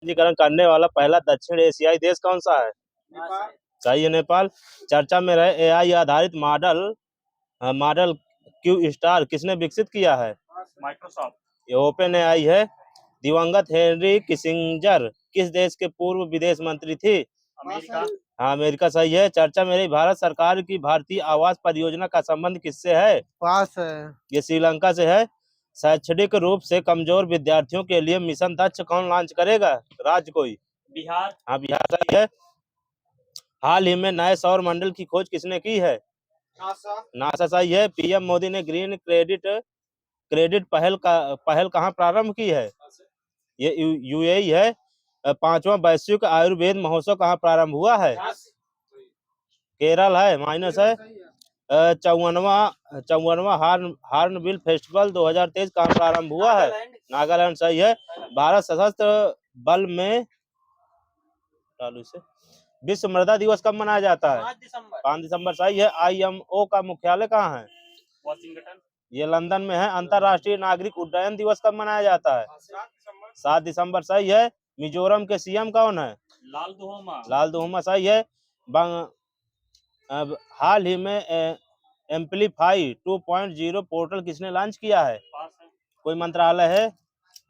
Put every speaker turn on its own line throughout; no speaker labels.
पंजीकरण करने वाला पहला दक्षिण एशियाई देश कौन सा है?
नेपाल।
सही है, नेपाल। चर्चा में रहे एआई आधारित मॉडल क्यू स्टार किसने विकसित किया है?
माइक्रोसॉफ्ट।
ये ओपन एआई है। दिवंगत हेनरी किसिंजर किस देश के पूर्व विदेश मंत्री थी?
अमेरिका।
हाँ, अमेरिका सही है। चर्चा में रही भारत सरकार की भारतीय आवास परियोजना का संबंध किससे है?
पास है।
ये श्रीलंका से है। शैक्षणिक रूप से कमजोर विद्यार्थियों के लिए मिशन दक्ष कौन लॉन्च करेगा? राज्य कोई?
बिहार।
हाँ, बिहार सही है। हाल ही में नए सौर मंडल की खोज किसने की है? नासा सही है। पीएम मोदी ने ग्रीन क्रेडिट पहल कहाँ प्रारंभ की है? ये यूएई है। पांचवा वैश्विक आयुर्वेद महोत्सव कहाँ प्रारंभ हुआ है? केरल है, माइनस है। 54वां हार्नबिल फेस्टिवल 2023 कहाँ प्रारंभ हुआ है? नागालैंड सही है। भारत सशस्त्र बल में विश्व मृदा दिवस कब मनाया जाता है? 5 दिसंबर सही है। आईएमओ का मुख्यालय कहाँ है?
वाशिंगटन।
ये लंदन में है। अंतर्राष्ट्रीय नागरिक उड्डयन दिवस कब मनाया जाता है? 7 दिसंबर सही है। मिजोरम के सीएम कौन है?
लाल
दुहोमा सही है। अब हाल ही में एम्पलीफाई 2.0 पोर्टल किसने लॉन्च किया है? कोई मंत्रालय है?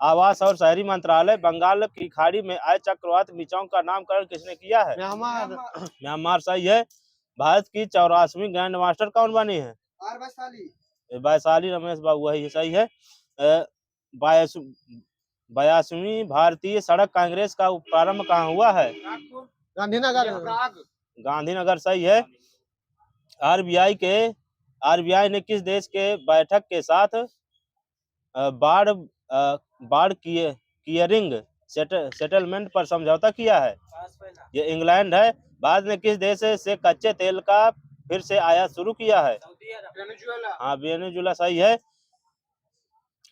आवास और शहरी मंत्रालय। बंगाल की खाड़ी में आए चक्रवात मिचांग का नामकरण किसने किया है? म्यांमार सही है। भारत की 84वीं ग्रैंड मास्टर कौन बनी है? वैशाली रमेश बाबू है, सही है। 82वीं भारतीय सड़क कांग्रेस का प्रारंभ कहाँ हुआ है? गांधीनगर सही है। आरबीआई ने किस देश के बैठक के साथ बाढ़ क्लियरिंग सेटलमेंट पर समझौता किया है? ये इंग्लैंड है। भारत ने किस देश से कच्चे तेल का फिर से आयात शुरू किया है? हाँ, वेनेजुएला सही है।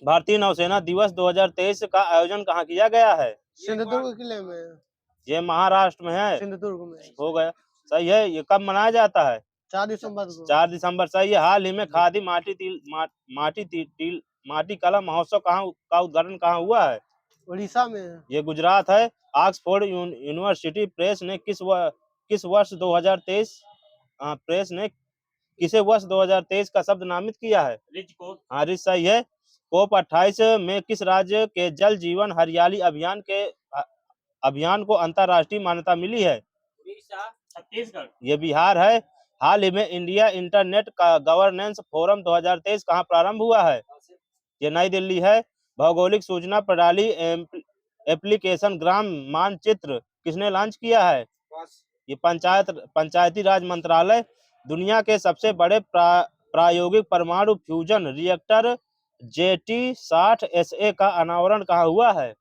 भारतीय नौसेना दिवस 2023 का आयोजन कहाँ किया गया है?
सिंधुदुर्ग किले में।
ये महाराष्ट्र में है।
सिंधुदुर्ग में
हो गया, सही है। ये कब मनाया जाता है?
4 दिसंबर को।
4 दिसंबर सही है। हाल ही में खादी माटी कला महोत्सव का उद्घाटन कहाँ हुआ है?
उड़ीसा में।
ये गुजरात है। ऑक्सफोर्ड यूनिवर्सिटी प्रेस ने किस वर्ष 2023 प्रेस ने किसे वर्ष 2023 का शब्द नामित किया है? हाँ, रिच सही है। COP 28 में किस राज्य के जल जीवन हरियाली अभियान को अंतर्राष्ट्रीय मान्यता मिली है?
छत्तीसगढ़।
ये बिहार है। हाल ही में इंडिया इंटरनेट का गवर्नेंस फोरम 2023 कहाँ प्रारंभ हुआ है? ये नई दिल्ली है। भौगोलिक सूचना प्रणाली एप्लीकेशन ग्राम मानचित्र किसने लॉन्च किया है? ये पंचायती राज मंत्रालय। दुनिया के सबसे बड़े प्रायोगिक परमाणु फ्यूजन रिएक्टर JT-60SA का अनावरण कहाँ हुआ है?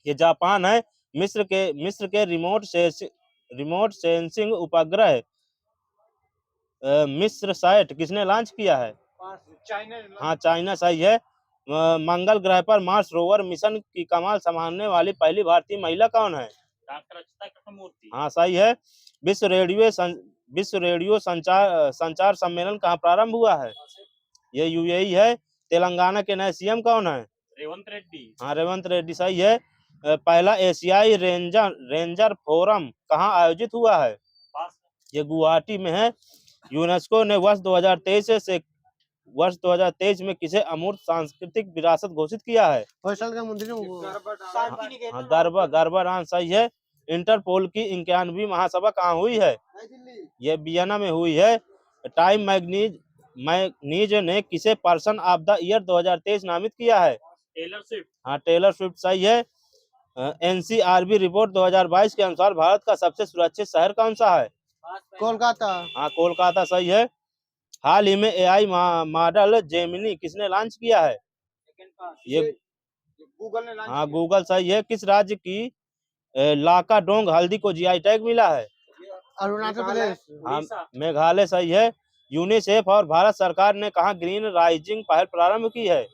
ये जापान है। मिस्र के रिमोट सेंसिंग उपग्रह मिस्र सैट किसने लॉन्च किया है? हाँ, चाइना सही है। मंगल ग्रह पर मार्स रोवर मिशन की कमान संभालने वाली पहली भारतीय महिला कौन है? हाँ, सही है। विश्व रेडियो संचार सम्मेलन कहाँ प्रारंभ हुआ है? ये यूएई है। तेलंगाना के नए सीएम कौन है?
रेवंत रेड्डी।
हाँ, रेवंत रेड्डी सही है। पहला एशियाई रेंजर फोरम कहाँ आयोजित हुआ है? ये गुवाहाटी में है। यूनेस्को ने वर्ष 2023 में किसे अमूर्त सांस्कृतिक विरासत घोषित किया है? गर्भा सही है। इंटरपोल की 91वीं महासभा कहाँ हुई है? ये वियना में हुई है। टाइम मैगनीज ने किसे पर्सन ऑफ द ईयर 2023 नामित किया है?
Taylor Swift.
हाँ, टेलर स्विफ्ट सही है। NCRB रिपोर्ट 2022 के अनुसार भारत का सबसे सुरक्षित शहर कौन सा है?
कोलकाता।
हाँ, कोलकाता सही है। हाल ही में AI मॉडल जेमिनी किसने लॉन्च किया है? ये
गूगल ने लॉन्च
हाँ, गूगल सही है। किस राज्य की लाकाडोंग हल्दी को GI टैग मिला है?
अरुणाचल प्रदेश।
हाँ, मेघालय सही है। यूनिसेफ और भारत सरकार ने कहा ग्रीन राइजिंग पहल प्रारंभ की है?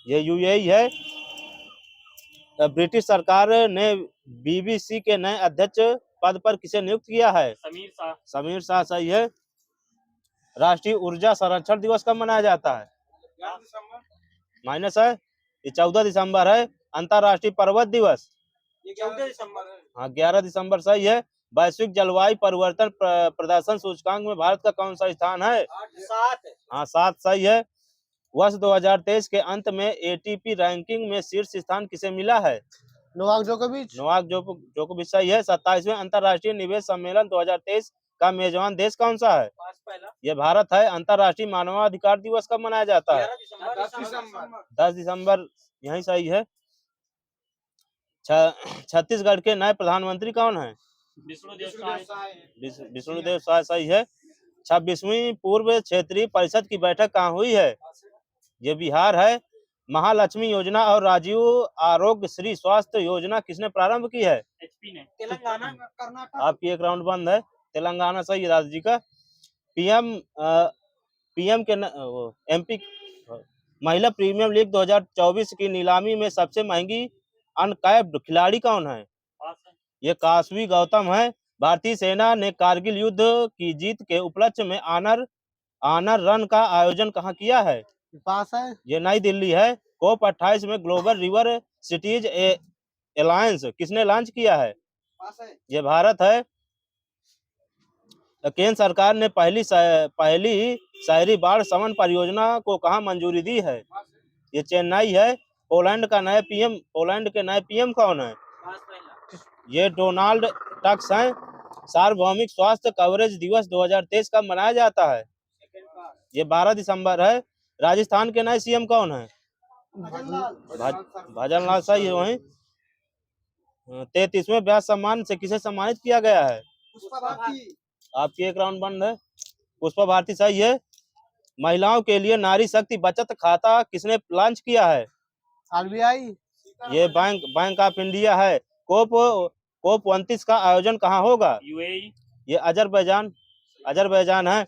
ये यूएई है। ब्रिटिश सरकार ने BBC के नए अध्यक्ष पद पर किसे नियुक्त किया है? समीर शाह सही है। राष्ट्रीय ऊर्जा संरक्षण दिवस कब मनाया जाता है? माइनस है। ये 14 दिसंबर है। अंतर्राष्ट्रीय पर्वत दिवस
ये 14 दिसंबर है।
हाँ 11 दिसंबर सही है। वैश्विक जलवायु परिवर्तन प्रदर्शन सूचकांक में भारत का कौन सा स्थान है?
7
हाँ 7 सही है। वर्ष 2023 के अंत में एटीपी रैंकिंग में शीर्ष स्थान किसे मिला है?
नोवाक जोकोविच।
नोवाक जोकोविच सही है। 27वें अंतर्राष्ट्रीय निवेश सम्मेलन 2023 का मेजबान देश कौन सा है?
पास पहला
ये भारत है। अंतर्राष्ट्रीय मानवाधिकार दिवस कब मनाया जाता है?
11 दिसंबर
10 दिसंबर यही सही है। छत्तीसगढ़ के नए प्रधानमंत्री कौन है?
विष्णुदेव साय।
विष्णुदेव साय सही है। 26वीं पूर्व क्षेत्रीय परिषद की बैठक कहाँ हुई है? ये बिहार है। महालक्ष्मी योजना और राजीव आरोग्य श्री स्वास्थ्य योजना किसने प्रारंभ की है?
एचपी ने।
तेलंगाना कर्नाटक
आपकी एक राउंड बंद है। तेलंगाना सही है दादा जी का। पीएम के एमपी महिला प्रीमियम लीग 2024 की नीलामी में सबसे महंगी अनकैप्ड खिलाड़ी कौन है?
पास है।
ये काशवी गौतम है। भारतीय सेना ने कारगिल युद्ध की जीत के उपलक्ष्य में आनर रन का आयोजन कहाँ किया है?
पास है।
ये नई दिल्ली है। कोप 28 में ग्लोबल रिवर सिटीज एलायंस किसने लॉन्च किया है?
पास है।
ये भारत है। केंद्र सरकार ने पहली शहरी बाढ़ शमन परियोजना को कहाँ मंजूरी दी है? ये चेन्नई है। पोलैंड के नए पीएम कौन है?
पास पहला
ये डोनाल्ड टस्क हैं। सार्वभौमिक स्वास्थ्य कवरेज दिवस 2023 कब मनाया जाता है?
सेकंड पास
ये 12 दिसंबर है। राजस्थान के नए सीएम कौन है? भजन लाल सही है। वहीं 33वें व्यास सम्मान से किसे सम्मानित किया गया है?
पुष्पा भारती
आपकी एक राउंड बंद है। पुष्पा भारती सही है। महिलाओं के लिए नारी शक्ति बचत खाता किसने लॉन्च किया है?
आरबीआई।
ये बैंक ऑफ इंडिया है। कोप 29 का आयोजन कहाँ होगा?
यूएई।
ये अजरबैजान है।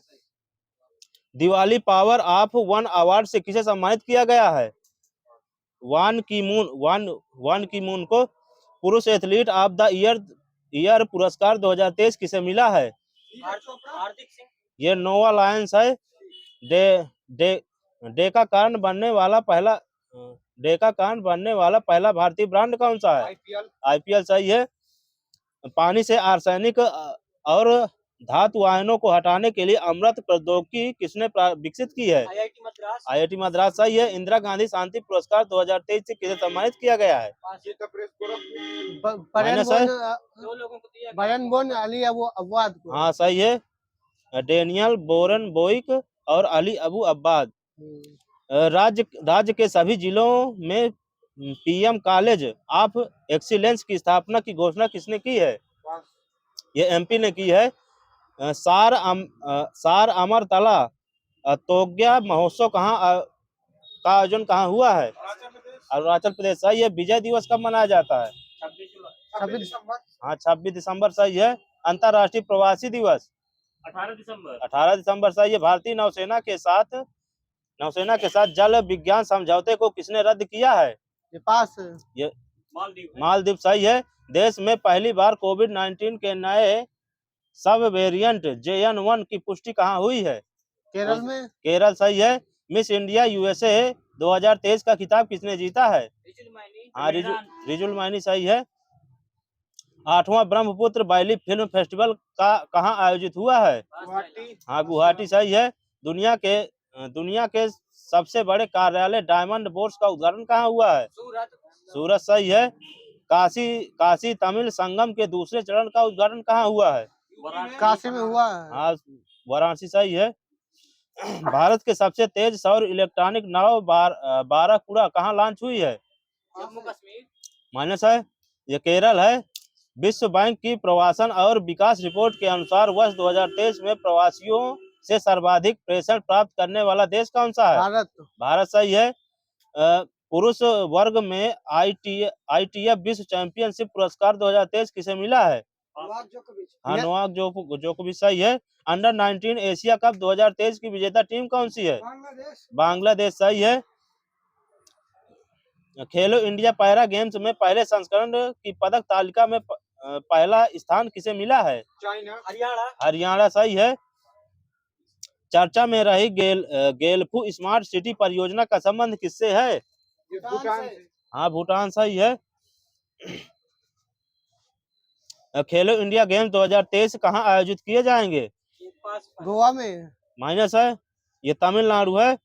Diwali power of one award से किसे सम्मानित किया गया है? वान की मून को पुरुष एथलीट ऑफ द ईयर पुरस्कार 2023 किसे मिला है?
हार्दिक सिंह
ये नोवा लायंस है। डे का कारण बनने वाला पहला भारतीय ब्रांड कौन सा है? आईपीएल सही है। पानी से आर्सेनिक और धातु आयनों को हटाने के लिए अमृत प्रौद्योगिकी किसने विकसित की है? आईआईटी मद्रास सही है। इंदिरा गांधी शांति पुरस्कार 2023 से किसे सम्मानित किया गया है? माइनस है।
दो लोगों को दिया
बरन बोन अली अब्बाद को।
हाँ सही है। डेनियल बोरन बोइक और अली अबू अब्बाद। राज्य के सभी जिलों में पीएम कॉलेज ऑफ एक्सीलेंस की स्थापना की घोषणा किसने की है? ये एमपी ने की है। सार अमरतला तोग्या महोत्सव का आयोजन कहाँ हुआ है? अरुणाचल प्रदेश सही है। विजय दिवस कब मनाया जाता है?
26 दिसंबर
हाँ 26 दिसंबर सही है। अंतर्राष्ट्रीय प्रवासी दिवस 18 दिसंबर सही है। भारतीय नौसेना के साथ जल विज्ञान समझौते को किसने रद्द किया है?
ये पास है।
ये मालदीव सही है। देश में पहली बार कोविड-19 के नए सब वेरिएंट JN1 की पुष्टि कहाँ हुई है?
केरल में।
केरल सही है। मिस इंडिया USA 2023 का खिताब किसने जीता है? हाँ रिजुल मायनी सही है। 8वां ब्रह्मपुत्र बैली फिल्म फेस्टिवल का कहाँ आयोजित हुआ है? हाँ गुवाहाटी सही है। दुनिया के सबसे बड़े कार्यालय डायमंड बोर्स का उद्घाटन कहाँ हुआ है? सूरत सही है। काशी तमिल संगम के दूसरे चरण का उद्घाटन कहाँ हुआ है?
काशी में हुआ है।
हाँ वाराणसी सही है। भारत के सबसे तेज सौर इलेक्ट्रॉनिक नाव बाराकुड़ा कहाँ लॉन्च हुई है?
जम्मू कश्मीर
माइनस है। ये केरल है। विश्व बैंक की प्रवासन और विकास रिपोर्ट के अनुसार वर्ष 2023 में प्रवासियों से सर्वाधिक प्रेषण प्राप्त करने वाला देश कौन सा है? भारत सही है। पुरुष वर्ग में ITF विश्व चैंपियनशिप पुरस्कार 2023 किसे मिला है? हाँ नोवाक जोकोविच सही है। अंडर 19 एशिया कप 2023 की विजेता टीम कौन सी है? बांग्लादेश सही है। खेलो इंडिया पैरा गेम्स में पहले संस्करण की पदक तालिका में पहला स्थान किसे मिला है? हरियाणा सही है। चर्चा में रही गेलफू स्मार्ट सिटी परियोजना का संबंध किससे है? हाँ भूटान सही है। खेलो इंडिया गेम्स 2023 कहाँ आयोजित किए जाएंगे?
ये पास
गोवा में
माइनस है, ये तमिलनाडु है।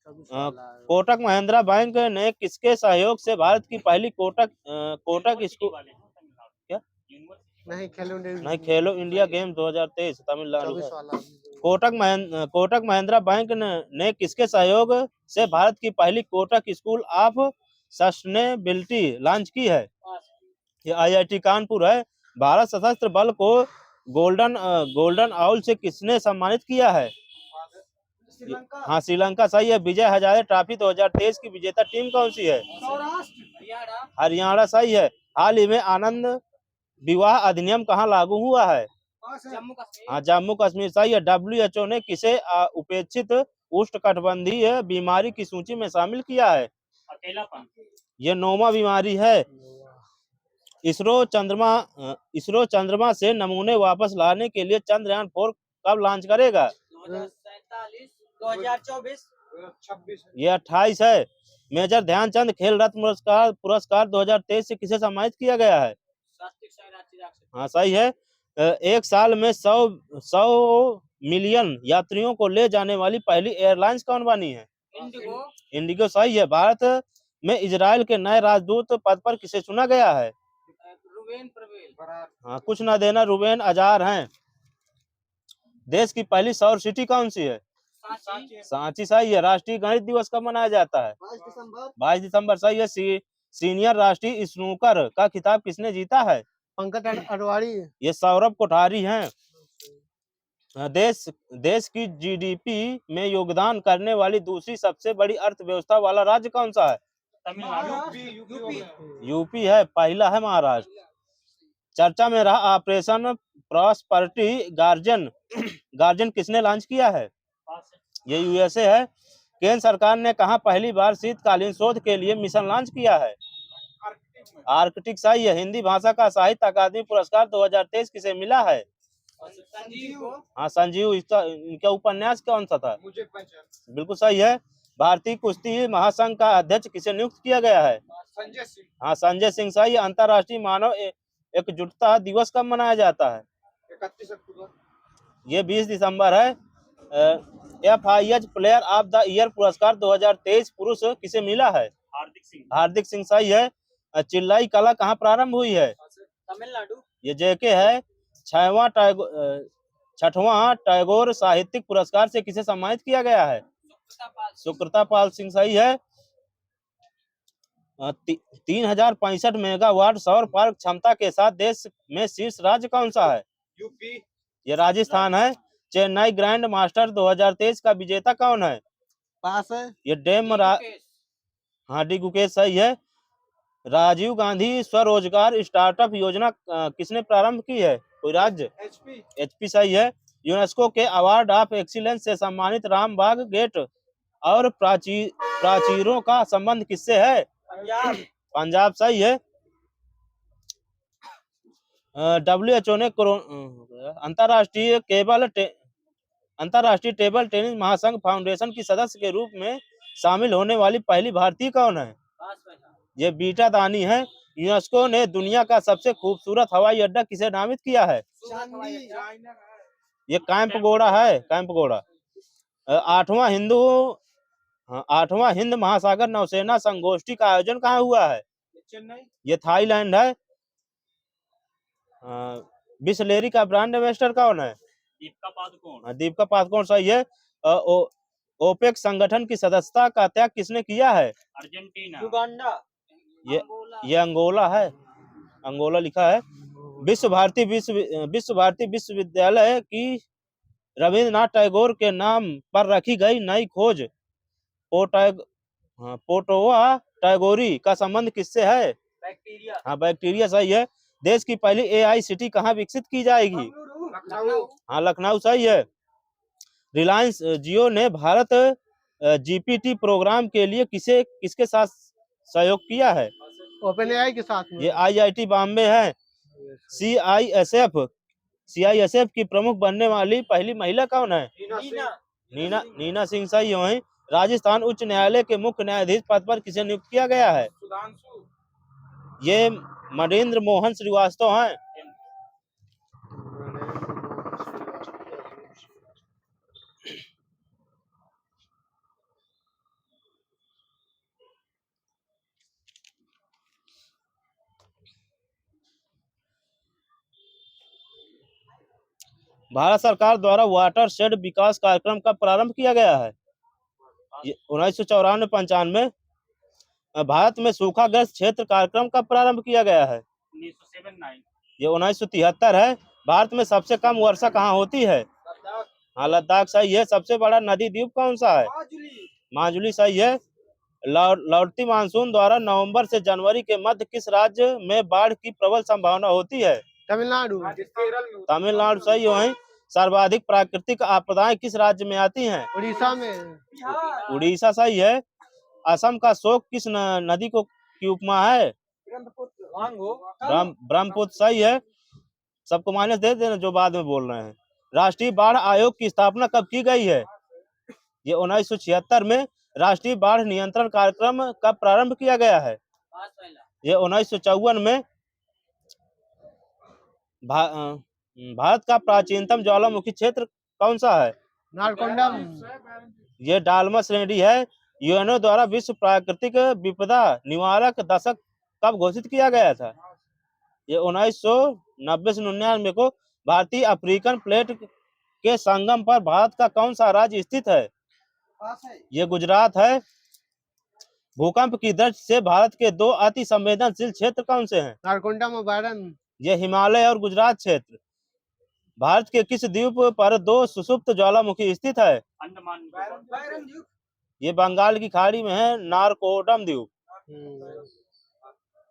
कोटक महिंद्रा बैंक ने किसके सहयोग से भारत की पहली कोटक स्कूल क्या
नहीं
नहीं खेलो इंडिया गेम्स 2023 तमिलनाडु
24
है।
वाला
कोटक महिंद्रा बैंक ने किसके सहयोग से भारत की पहली Kotak school of sustainability launch की है? ये आईआईटी कानपुर है। भारत सशस्त्र बल को गोल्डन आउल से किसने सम्मानित किया है?
श्रीलंका
हाँ श्रीलंका सही है। विजय हजारे ट्रॉफी 2023 की विजेता टीम कौन सी है?
हरियाणा
हरियाणा सही है। हाल ही में आनंद विवाह अधिनियम कहाँ लागू हुआ है?
जम्मू कश्मीर
हाँ जम्मू कश्मीर सही है। WHO ने किसे उपेक्षित उष्णकटिबंधीय बीमारी की सूची में शामिल किया है?
अकेलापन।
ये 9वां बीमारी है। इसरो चंद्रमा से नमूने वापस लाने के लिए चंद्रयान 4 कब लॉन्च करेगा?
2047 2024
ये 28 है। मेजर ध्यानचंद खेल रत्न पुरस्कार 2023 से किसे सम्मानित किया गया है?
शास्त्रीय संगीत राष्ट्रीय
हाँ सही है। एक साल में 100 मिलियन यात्रियों को ले जाने वाली पहली एयरलाइंस कौन बनी है?
इंडिगो
इंडिगो सही है। भारत में इजराइल के नए राजदूत पद पर किसे चुना गया है?
रुबेन प्रवेल
हाँ कुछ ना देना रुबेन अजार हैं। देश की पहली सौर सिटी कौन सी है?
सांची
सांची सही है। राष्ट्रीय गणित दिवस कब मनाया जाता है? 22 दिसंबर सही है। सीनियर राष्ट्रीय स्नूकर का खिताब किसने जीता है?
पंकज अडवाणी
ये सौरभ कोठारी हैं। देश की जीडीपी में योगदान करने वाली दूसरी सबसे बड़ी अर्थव्यवस्था वाला राज्य कौन सा है?
तमिलनाडु।
यूपी है। पहला है महाराष्ट्र। चर्चा में रहा ऑपरेशन प्रॉस्पेरिटी गार्जियन किसने लॉन्च किया है? ये यूएसए है। केंद्र सरकार ने कहा पहली बार शीतकालीन शोध के लिए मिशन लॉन्च किया है? आर्कटिक सही है। हिंदी भाषा का साहित्य अकादमी पुरस्कार 2023 किसे मिला है?
संजीव को
हाँ संजीव। इनका उपन्यास कौन सा था? बिल्कुल सही है। भारतीय कुश्ती महासंघ का अध्यक्ष किसे नियुक्त किया गया है?
संजय सिंह
हाँ संजय सिंह सही है। अंतर्राष्ट्रीय मानव एकजुटता दिवस कब मनाया जाता है?
31 अक्टूबर
ये 20 दिसंबर है। FIH player of the year पुरस्कार 2023 पुरुष किसे मिला है? हार्दिक सिंह सही है। चिल्लाई कला कहाँ प्रारंभ हुई है?
तमिलनाडु
ये JK है। 6वां टैगोर साहित्यिक पुरस्कार से किसे सम्मानित किया गया है? सुकृता पाल सिंह सही है। 3065 मेगावाट सौर पार्क क्षमता के साथ देश में शीर्ष राज्य कौन सा है?
यूपी
ये राजस्थान है। चेन्नई ग्रैंड मास्टर 2023 का विजेता कौन है?
पास है
ये हाँ डी गुकेश सही है। राजीव गांधी स्वरोजगार स्टार्टअप योजना किसने प्रारंभ की है? कोई राज्य? HP सही है। यूनेस्को के अवार्ड ऑफ एक्सीलेंस से सम्मानित रामबाग गेट और प्राचीरों का संबंध किससे है? पंजाब सही है। WHO ने अंतर्राष्ट्रीय टेबल टेनिस महासंघ फाउंडेशन की सदस्य के रूप में शामिल होने वाली पहली भारतीय कौन है? ये बीटा दानी है। यूनेस्को ने दुनिया का सबसे खूबसूरत हवाई अड्डा किसे नामित किया है? ये कैंपगोड़ा है। कैंपगोड़ा। 8वां हिंद महासागर नौसेना संगोष्ठी का आयोजन कहाँ हुआ है? ये थाईलैंड है। बिसलेरी का ब्रांड एम्बेसडर कौन है? दीपिका पादुकोण सही है। ओपेक संगठन की सदस्यता का त्याग किसने किया है?
अर्जेंटीना।
युगांडा
ये अंगोला है। अंगोला लिखा है। विश्व भारती विश्वविद्यालय की रविन्द्रनाथ टैगोर के नाम पर रखी गई नई खोज पोटोवा टैगोरी का संबंध किससे है?
बैक्टीरिया
हाँ बैक्टीरिया सही है। देश की पहली AI सिटी कहाँ विकसित की जाएगी? हाँ लखनऊ सही है। रिलायंस जियो ने भारत GPT प्रोग्राम के लिए किसके साथ सहयोग किया है?
OpenAI के साथ में
ये IIT बॉम्बे है। CISF की प्रमुख बनने वाली पहली महिला कौन है? नीना सिंह सही है। राजस्थान उच्च न्यायालय के मुख्य न्यायाधीश पद पर किसे नियुक्त किया गया है? ये मणिन्द्र मोहन श्रीवास्तव हैं। भारत सरकार द्वारा वाटर शेड विकास कार्यक्रम का प्रारंभ किया गया है? 1994-95 भारत में सूखाग्रस्त क्षेत्र कार्यक्रम का प्रारंभ किया गया है?
1979
ये 1973 है। भारत में सबसे कम वर्षा कहाँ होती है? हाँ, लद्दाख सही है। सबसे बड़ा नदी द्वीप कौन सा है? माजुली सही है। लौटती मानसून द्वारा नवंबर से जनवरी के मध्य किस राज्य में बाढ़ की प्रबल संभावना होती है?
तमिलनाडु।
तमिलनाडु सही है। सर्वाधिक प्राकृतिक आपदाएं किस राज्य में आती हैं?
उड़ीसा में।
उड़ीसा सही है। असम का शोक किस नदी को की उपमा है? ब्रह्मपुत्र सही है। सबको माइनस दे देना जो बाद में बोल रहे हैं। राष्ट्रीय बाढ़ आयोग की स्थापना कब की गई है? ये 1976 में। राष्ट्रीय बाढ़ नियंत्रण कार्यक्रम कब प्रारंभ किया गया है? ये 1954 में। भारत का प्राचीनतम ज्वालामुखी क्षेत्र कौन सा है?
नारकोंडम।
ये डालमा श्रेणी है। यूएनओ द्वारा विश्व प्राकृतिक विपदा निवारक दशक कब घोषित किया गया था? ये 1990 से 99 को। भारतीय अफ्रीकन प्लेट के संगम पर भारत का कौन सा राज्य स्थित है? ये गुजरात है। भूकंप की दृष्टि से भारत के दो अति संवेदनशील क्षेत्र कौन से हैं?
नारकोंडम और बारन।
ये हिमालय और गुजरात क्षेत्र। भारत के किस द्वीप पर दो सुषुप्त ज्वालामुखी स्थित है?
अंडमान
ये बंगाल की खाड़ी में है। नारकोडम द्वीप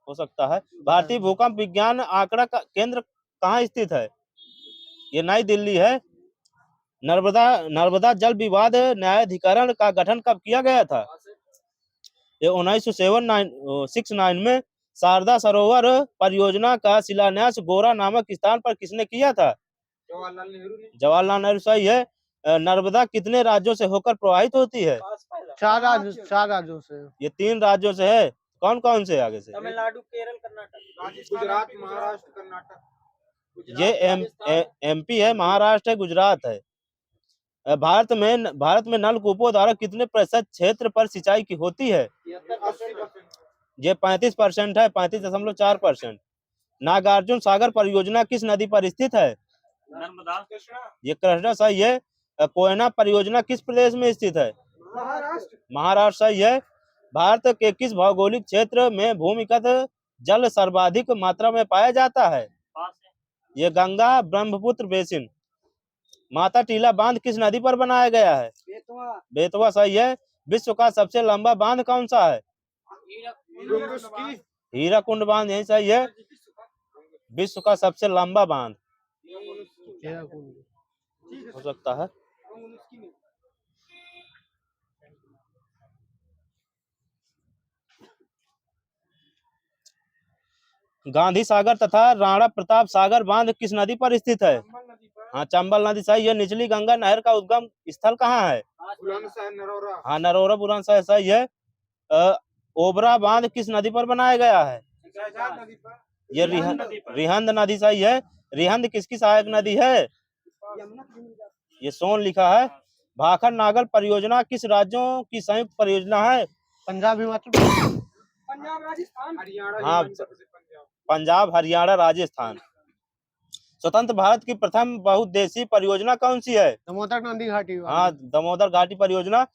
हो सकता है। भारतीय भूकंप विज्ञान आंकड़ा का केंद्र कहाँ स्थित है? ये नई दिल्ली है। नर्मदा जल विवाद न्यायाधिकरण का गठन कब किया गया था? ये 1969 में। शारदा सरोवर परियोजना का शिलान्यास गोरा नामक स्थान पर किसने किया था? जवाहरलाल नेहरू सही है। नर्मदा कितने राज्यों से होकर प्रवाहित होती है?
4 राज्यों से।
ये 3 राज्यों से है। कौन कौन से आगे से?
तमिलनाडु, केरल, कर्नाटक।
गुजरात, महाराष्ट्र, कर्नाटक।
ये एमपी है, महाराष्ट्र है, गुजरात है। भारत में नलकूपों द्वारा कितने प्रतिशत क्षेत्र पर सिंचाई की होती है? ये 35% है। 35.4%। नागार्जुन सागर परियोजना किस नदी पर स्थित है?
नर्मदा
ये कृष्णा सही है। कोयना परियोजना किस प्रदेश में स्थित है? महाराष्ट्र सही है। भारत के किस भौगोलिक क्षेत्र में भूमिगत जल सर्वाधिक मात्रा में पाया जाता है? ये गंगा ब्रह्मपुत्र बेसिन। माता टीला बांध किस नदी पर बनाया गया है? बेतवा सही है। विश्व का सबसे लंबा बांध कौन सा है? हीराकुंड बांध यही सही है। विश्व का सबसे लंबा बांध हो सकता है। गांधी सागर तथा राणा प्रताप सागर बांध किस नदी पर स्थित है? हाँ, चंबल नदी सही है। निचली गंगा नहर का उद्गम स्थल कहाँ है? हाँ, नरोरा बुलंदशहर सही है। ओबरा बांध किस नदी पर बनाया गया है? ये रिहंद नदी सही है। रिहंद किसकी सहायक नदी है? ये सोन लिखा है। भाखर नागल परियोजना किस राज्यों की संयुक्त परियोजना है?
पंजाब, हिमाचल,
पंजाब, राजस्थान,
हाँ, पंजाब, हरियाणा, राजस्थान। स्वतंत्र भारत की प्रथम बहुउद्देशीय परियोजना कौन सी है?
दामोदर नदी घाटी।
हाँ, दामोदर घाटी परियोजना।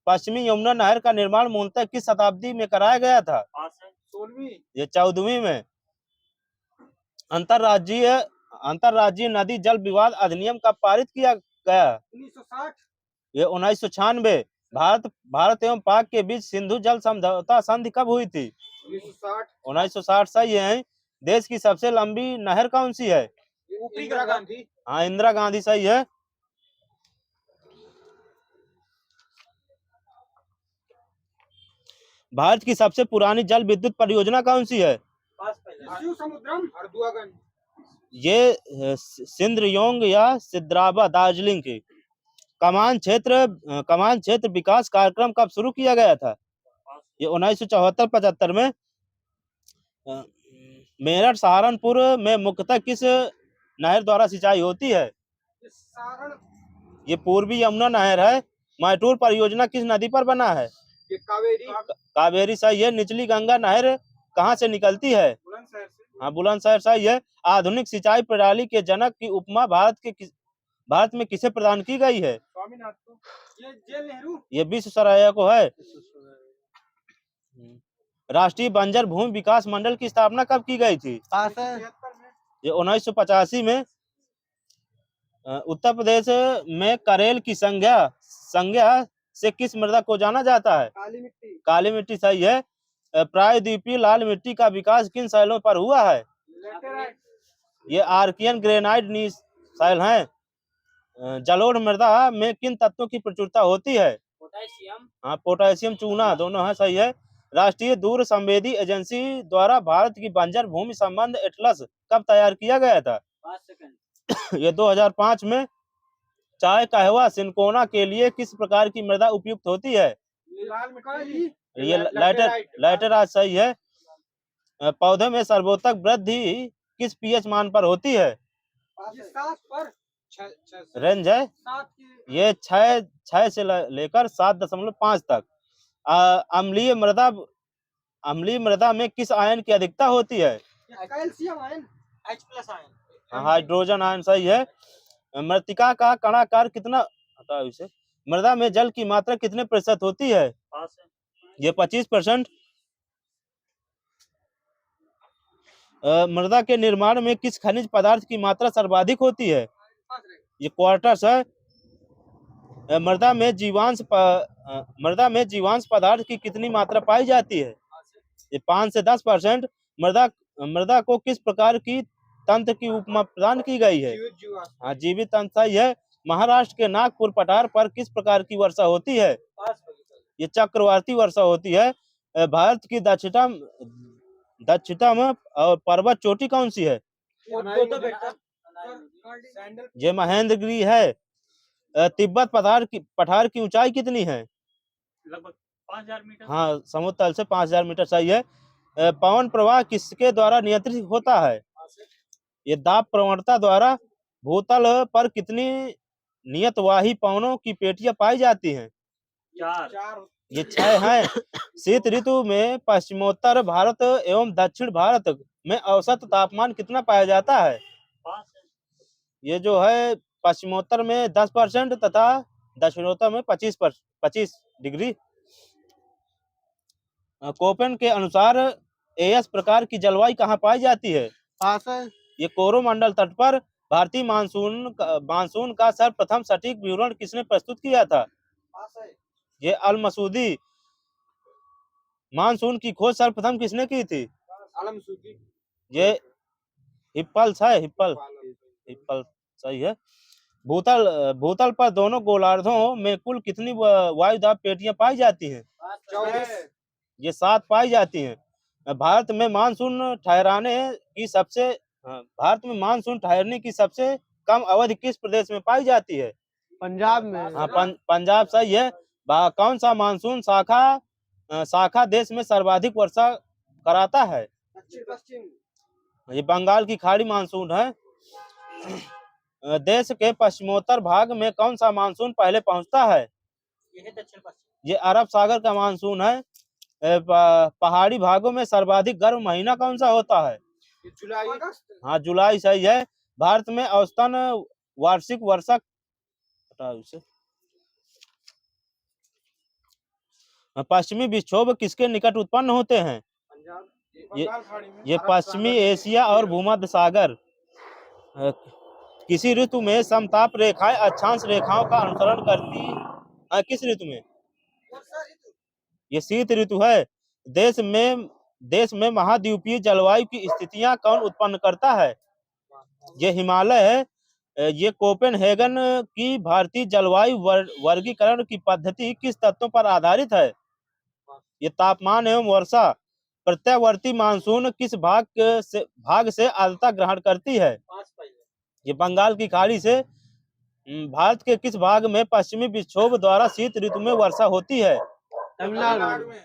पश्चिमी यमुना नहर का निर्माण मूलतः किस शताब्दी में कराया गया था?
16वीं।
ये 14वीं में। अंतरराज्यीय नदी जल विवाद अधिनियम कब पारित किया गया?
1960।
ये 1996। भारत एवं पाक के बीच सिंधु जल समझौता संधि कब हुई थी? 1960 सही है। देश की सबसे लंबी नहर कौन सी है?
इंदिरा गांधी।
हाँ, इंदिरा गांधी सही है। भारत की सबसे पुरानी जल विद्युत परियोजना कौन सी है?
समुद्रम,
हरदुआगंज।
ये सिंद्रयोंग या सिद्राबा दार्जिलिंग की। कमान क्षेत्र विकास कार्यक्रम कब शुरू किया गया था? ये 1974-75 में। मेरठ सहारनपुर में मुख्यतः किस नहर द्वारा सिंचाई होती है? ये पूर्वी यमुना नहर है। मैटूर परियोजना किस नदी पर बना है?
ये
कावेरी सही है। निचली गंगा नहर कहाँ से निकलती है?
बुलंदशहर से।
हाँ, बुलंदशहर सही है। आधुनिक सिंचाई प्रणाली के जनक की उपमा भारत के भारत में किसे प्रदान की गई है?
स्वामीनाथन को। ये जे नेहरू।
ये विश्वेश्वरैया को है। राष्ट्रीय बंजर भूमि विकास मंडल की स्थापना कब की गई थी?
पास है।
73 में।
ये 1985 में। उत्तर प्रदेश में करेल की संज्ञा से किस मृदा को जाना जाता है?
काली मिट्टी।
काली मिट्टी सही है। प्रायद्वीपीय लाल मिट्टी का विकास किन शैलों पर हुआ है?
लैटेराइट।
ये आर्कियन ग्रेनाइट नीस शैल है। जलोढ़ मृदा में किन तत्वों की प्रचुरता होती है?
पोटेशियम।
हाँ, पोटेशियम, चूना, दोनों है सही है। राष्ट्रीय दूर संवेदी एजेंसी द्वारा भारत की बंजर भूमि संबंध एटलस कब तैयार किया गया था?
5 सेकंड।
ये 2005 में। चाय, कहवा, सिनकोना के लिए किस प्रकार की मृदा उपयुक्त होती है?
लाल मिट्टी।
ये लैटेराइट सही है। पौधे में सर्वोत्तक वृद्धि किस पीएच मान पर होती है?
ये 7 पर।
रेंज है
7 की।
ये 6 से लेकर 7.5 तक। अम्लीय मृदा में किस आयन की अधिकता होती है?
Calcium ion. H+ ion.
Hydrogen ion सही है। मृत्तिका का कणाकार कितना, हटाओ इसे, मृदा में जल की मात्रा कितने प्रतिशत होती है?
5 है।
ये 25%। मृदा के निर्माण में किस खनिज पदार्थ की मात्रा सर्वाधिक होती है? ये क्वार्टर्स है। मृदा में जीवांश पदार्थ की कितनी मात्रा पाई जाती है? ये 5 से 10%। मृदा को किस प्रकार की तंत्र की उपमा प्रदान की गई है? हाँ, जीवित तंत्र सही है। महाराष्ट्र के नागपुर पठार पर किस प्रकार की वर्षा होती है? ये चक्रवाती वर्षा होती है। भारत की दक्षिणतम और पर्वत चोटी कौन सी है? ये महेंद्रगिरी है। तिब्बत पठार की ऊंचाई कितनी है?
लगभग 5000 मीटर।
हाँ, समुद्र तल से 5000 मीटर सही है। पवन प्रवाह किसके द्वारा नियंत्रित होता है? ये दाब प्रवणता द्वारा। भूतल पर कितनी नियतवाही पवनों की पेटियां पाई जाती हैं?
4।
ये 6 हैं। शीत ऋतु में पश्चिमोत्तर भारत एवं दक्षिण भारत में औसत तापमान कितना पाया जाता है?
5 है।
ये जो है पश्चिमोत्तर में 10% तथा दक्षिणोत्तर में 25 डिग्री। कोपेन के अनुसार एएस प्रकार की जलवायु कहाँ पाई जाती है?
पास है।
ये कोरोमंडल तट पर। भारतीय मानसून का सर्वप्रथम सटीक विवरण किसने प्रस्तुत किया था? ये अल मसूदी। मानसून की खोज सर्वप्रथम किसने की थी? ये हिप्पल्स है। हिप्पल सही है। भूतल पर दोनों गोलार्धों में कुल कितनी वायुदाब पेटियां पाई जाती हैं?
24।
ये 7 पाई जाती हैं। भारत में मानसून ठहरने की सबसे कम अवधि किस प्रदेश में पाई जाती है?
पंजाब में।
हाँ, पंजाब सही है। कौन सा मानसून शाखा देश में सर्वाधिक वर्षा कराता है?
दक्षिण पश्चिम।
ये बंगाल की खाड़ी मानसून है। देश के पश्चिमोत्तर भाग में कौन सा मानसून पहले पहुंचता है?
ये दक्षिण पश्चिम।
ये अरब सागर का मानसून है। पहाड़ी भागों में सर्वाधिक गर्म महीना कौन सा होता है?
जुलाई।
हाँ, जुलाई सही है। भारत में औसतन वार्षिक वर्षा, पश्चिमी विक्षोभ किसके निकट उत्पन्न होते हैं? ये पश्चिमी एशिया और भूमध्य सागर। किसी ऋतु में समताप रेखाएं अक्षांश रेखाओं का अनुसरण करती है किस ऋतु में? ये शीत ऋतु है। देश में महाद्वीपीय जलवायु की स्थितियां कौन उत्पन्न करता है? ये हिमालय है। ये कोपेनहेगन की भारतीय जलवायु वर्गीकरण की पद्धति किस तत्वों पर आधारित है? ये तापमान एवं वर्षा। प्रत्यावर्ती मानसून किस भाग से आर्द्रता ग्रहण करती है? ये बंगाल की खाड़ी से। भारत के किस भाग में पश्चिमी विक्षोभ द्वारा शीत ऋतु में वर्षा होती है?
तमिलनाडु में।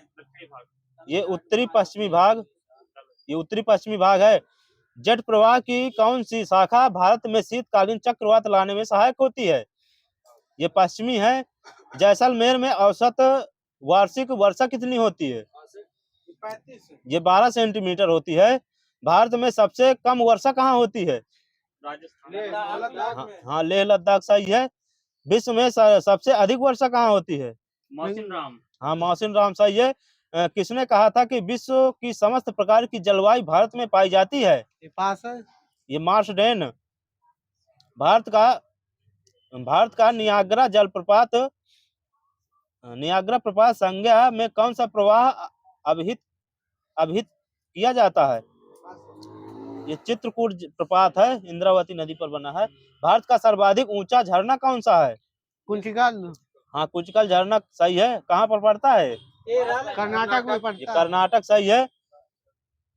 ये उत्तरी पश्चिमी भाग है। जेट प्रवाह की कौन सी शाखा भारत में शीतकालीन चक्रवात लाने में सहायक होती है? ये पश्चिमी है। जैसलमेर में औसत वार्षिक वर्षा कितनी होती है?
35।
ये 12 सेंटीमीटर होती है। भारत में सबसे कम वर्षा कहाँ होती है?
राजस्थान।
हाँ, लेह लद्दाख सही है। विश्व में सबसे अधिक वर्षा कहाँ होती है?
मौसिन राम।
हाँ, मौसिन राम सही है। किसने कहा था कि विश्व की समस्त प्रकार की जलवायु भारत में पाई जाती है?
ये पास है।
ये मार्शडेन। भारत का नियाग्रा प्रपात संज्ञा में कौन सा प्रवाह अभिहित किया जाता है? ये चित्रकूट प्रपात है, इंद्रावती नदी पर बना है। भारत का सर्वाधिक ऊंचा झरना कौन सा है?
कुंचिकल।
हाँ, कुंचिकल झरना सही है। कहाँ पर पड़ता है?
कर्नाटक में
ये
पड़ता है।
कर्नाटक सही है।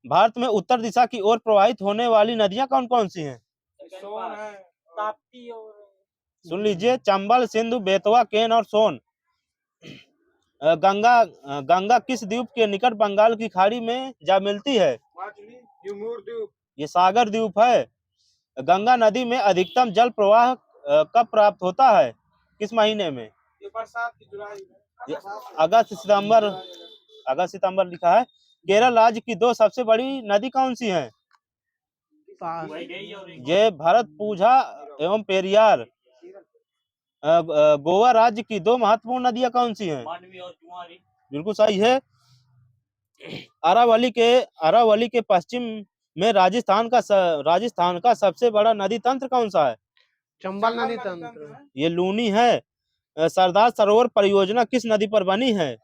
भारत में उत्तर दिशा की ओर प्रवाहित होने वाली नदियां कौन कौन सी हैं?
ताप्ती और
सुन लीजिए, चंबल, सिंधु, बेतवा, केन और सोन। गंगा किस द्वीप के निकट बंगाल की खाड़ी में जा मिलती है? ये सागर द्वीप है। गंगा नदी में अधिकतम जल प्रवाह कब प्राप्त होता है? किस महीने में?
बरसात की जुलाई
ये अगस्त सितंबर लिखा है। केरल राज्य की दो सबसे बड़ी नदी कौन सी हैं?
पास।
ये भरतपुझा एवं पेरियार। गोवा राज्य की दो महत्वपूर्ण नदियां कौन सी हैं?
मांडवी और कुमारी।
बिल्कुल सही है। अरावली के पश्चिम में राजस्थान का सबसे बड़ा नदी तंत्र कौन सा है?
चंबल नदी तंत्र।
ये लूनी है। सरदार सरोवर परियोजना किस नदी पर बनी है?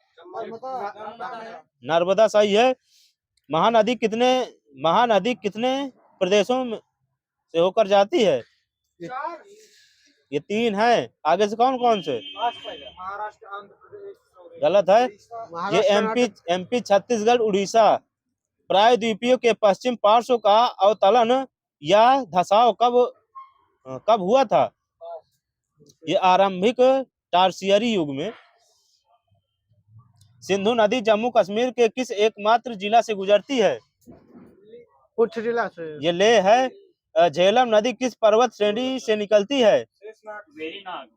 नर्मदा सही है। महानदी कितने प्रदेशों से होकर जाती है? ये 3 है। आगे से कौन कौन से?
महाराष्ट्र, आंध्र प्रदेश।
गलत है। ये
महाराष्ट्र,
एमपी, छत्तीसगढ़, उड़ीसा। प्रायद्वीपीय के पश्चिम पार्श्व का अवतलन या धसाव कब हुआ था? ये आरंभिक टार्सियरी युग में। सिंधु नदी जम्मू कश्मीर के किस एकमात्र जिला से गुजरती है?
उच्च जिला से।
ये लेह है। झेलम नदी किस पर्वत श्रेणी से निकलती है?
वेरीनाग।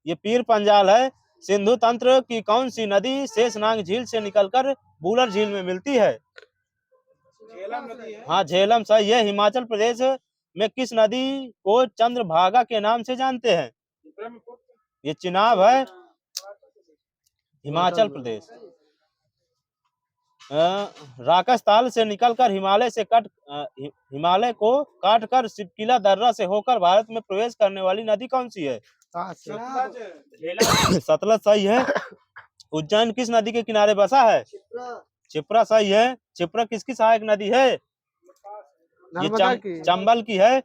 ये पीर पंजाल है। सिंधु तंत्र की कौन सी नदी शेषनाग झील से निकलकर बूलर झील में मिलती है? हाँ, झेलम सही है। हिमाचल प्रदेश में किस नदी को चंद्रभागा के नाम से जानते हैं? ये चिनाब है, हिमाचल प्रदेश। राकसताल से निकलकर हिमालय को काटकर सिपकिला दर्रा से होकर भारत में प्रवेश करने वाली नदी कौन सी है? सतलज सही है। उज्जैन किस नदी के किनारे बसा है? क्षिप्रा सही है। क्षिप्रा किसकी सहायक नदी है? ये चंबल की है।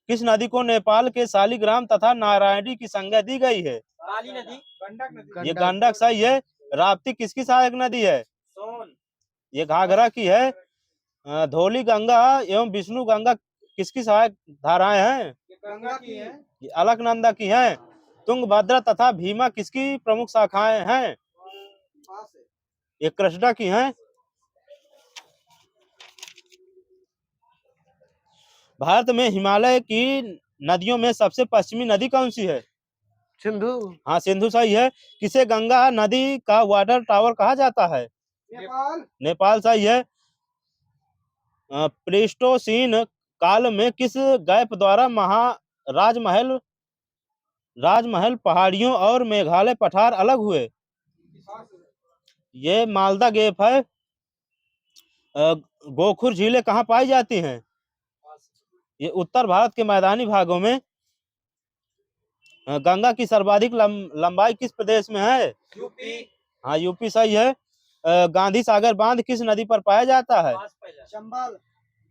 किस नदी को नेपाल के शालिग्राम तथा नारायणी की संज्ञा दी गई है?
काली नदी, गंडक नदी।
ये गंडक सही है। राप्ती किसकी सहायक नदी है?
सोन।
ये घाघरा की है। धौली गंगा एवं विष्णु गंगा किसकी सहायक धाराएं हैं?
गंगा की है।
ये अलकनंदा की हैं। तुंगभद्रा तथा भीमा किसकी प्रमुख शाखाएं हैं? ये कृष्णा की हैं। भारत में हिमालय की नदियों में सबसे पश्चिमी नदी कौन सी है?
सिंधु।
हाँ, सिंधु सही है। किसे गंगा नदी का वाटर टावर कहा जाता है? नेपाल सही है। प्लीस्टोसीन काल में किस गैप द्वारा राजमहल पहाड़ियों और मेघालय पठार अलग हुए? ये मालदा गैप है। गोखुर झीलें कहाँ पाई जाती हैं? ये उत्तर भारत के मैदानी भागों में। गंगा की सर्वाधिक लंबाई किस प्रदेश में है?
यूपी।
हाँ, यूपी सही है। गांधी सागर बांध किस नदी पर पाया जाता है?
चंबल।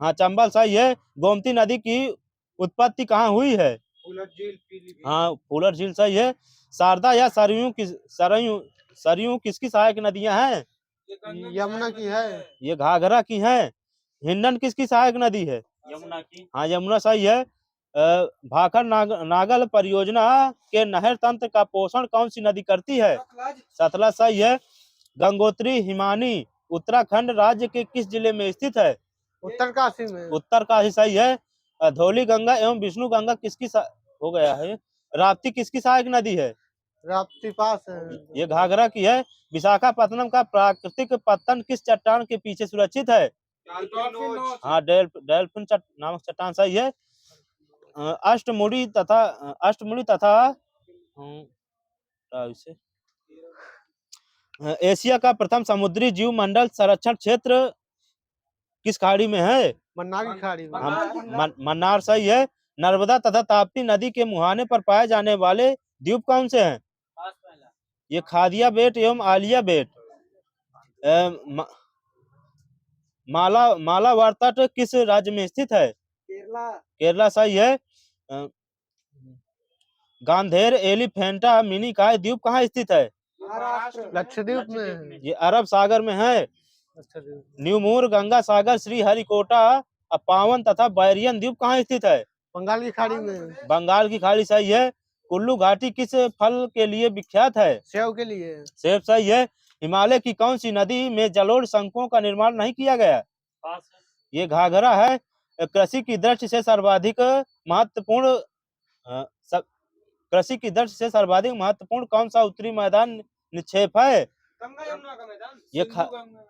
हाँ, चंबल सही है। गोमती नदी की उत्पत्ति कहाँ हुई है? हाँ, फूलर झील सही है। शारदा या सरयू किसकी सहायक नदियां हैं?
यमुना की है।
ये घाघरा की हैं। हिंडन किसकी सहायक नदी है?
यमुना की।
हाँ, यमुना सही है। भाखड़ नागल परियोजना के नहर तंत्र का पोषण कौन सी नदी करती है? सतलज सही है। गंगोत्री हिमानी उत्तराखंड राज्य के किस जिले में स्थित है?
उत्तरकाशी में।
उत्तरकाशी सही है। धौली गंगा एवं विष्णु गंगा हो गया है। राप्ती किसकी सहायक नदी है?
राप्ती पास है।
ये घाघरा की है। विशाखापत्तनम का प्राकृतिक पत्तन किस चट्टान के पीछे सुरक्षित है? हाँ, डेल्फिन नामक चट्टान सही है। अष्टमुड़ी तथा इसे एशिया का प्रथम समुद्री जीव मंडल संरक्षण क्षेत्र किस खाड़ी में है?
मन्नार की खाड़ी में।
मन्नार सही है। नर्मदा तथा ताप्ती नदी के मुहाने पर पाए जाने वाले द्वीप कौन से हैं? ये खादिया बेट एवं आलिया बेट। मालाबार तट किस राज्य में स्थित है?
केरला।
केरला सही है। गांधेर एलिफेंटा मिनी काय द्वीप कहाँ स्थित है?
महाराष्ट्र।
लक्षद्वीप में।
ये अरब सागर में है।
लक्षद्वीप।
न्यूमूर, गंगा सागर, श्री हरिकोटा, पावन तथा बैरियन द्वीप कहाँ स्थित है?
बंगाल की खाड़ी में।
बंगाल की खाड़ी सही है। कुल्लू घाटी किस फल के लिए विख्यात है?
सेव के लिए।
सेब सही है। हिमालय की कौन सी नदी में जलोढ़ शंकुओं का निर्माण नहीं किया गया?
पास है।
ये घाघरा है। कृषि की दृष्टि से सर्वाधिक महत्वपूर्ण कृषि की दृष्टि से सर्वाधिक महत्वपूर्ण कौन सा उत्तरी मैदान निक्षेप है?
गंगा यमुना का मैदान।
ये
गंगा यमुना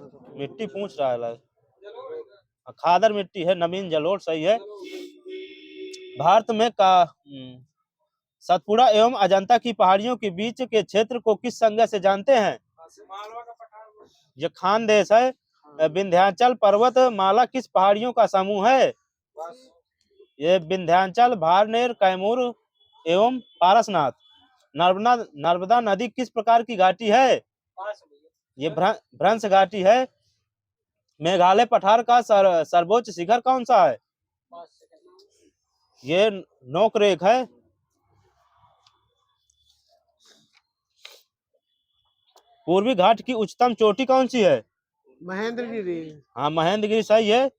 का।
मिट्टी पूछ रहा है, खादर मिट्टी है। नवीन जलोढ़ सही है। भारत में सतपुड़ा एवं अजंता की पहाड़ियों के बीच के क्षेत्र को किस संज्ञा से जानते हैं?
मालवा का पठार।
ये खान देश है। विंध्याचल पर्वत माला किस पहाड़ियों का समूह है? ये विंध्याचल, भारनेर, कैमूर एवं पारसनाथ। नर्मदा नदी किस प्रकार की घाटी है? ये भ्रंश घाटी है। मेघालय पठार का सर्वोच्च शिखर कौन सा है? ये नोकरेक है। पूर्वी घाट की उच्चतम चोटी कौन सी है?
महेंद्रगिरी।
हाँ, महेंद्रगिरी सही है।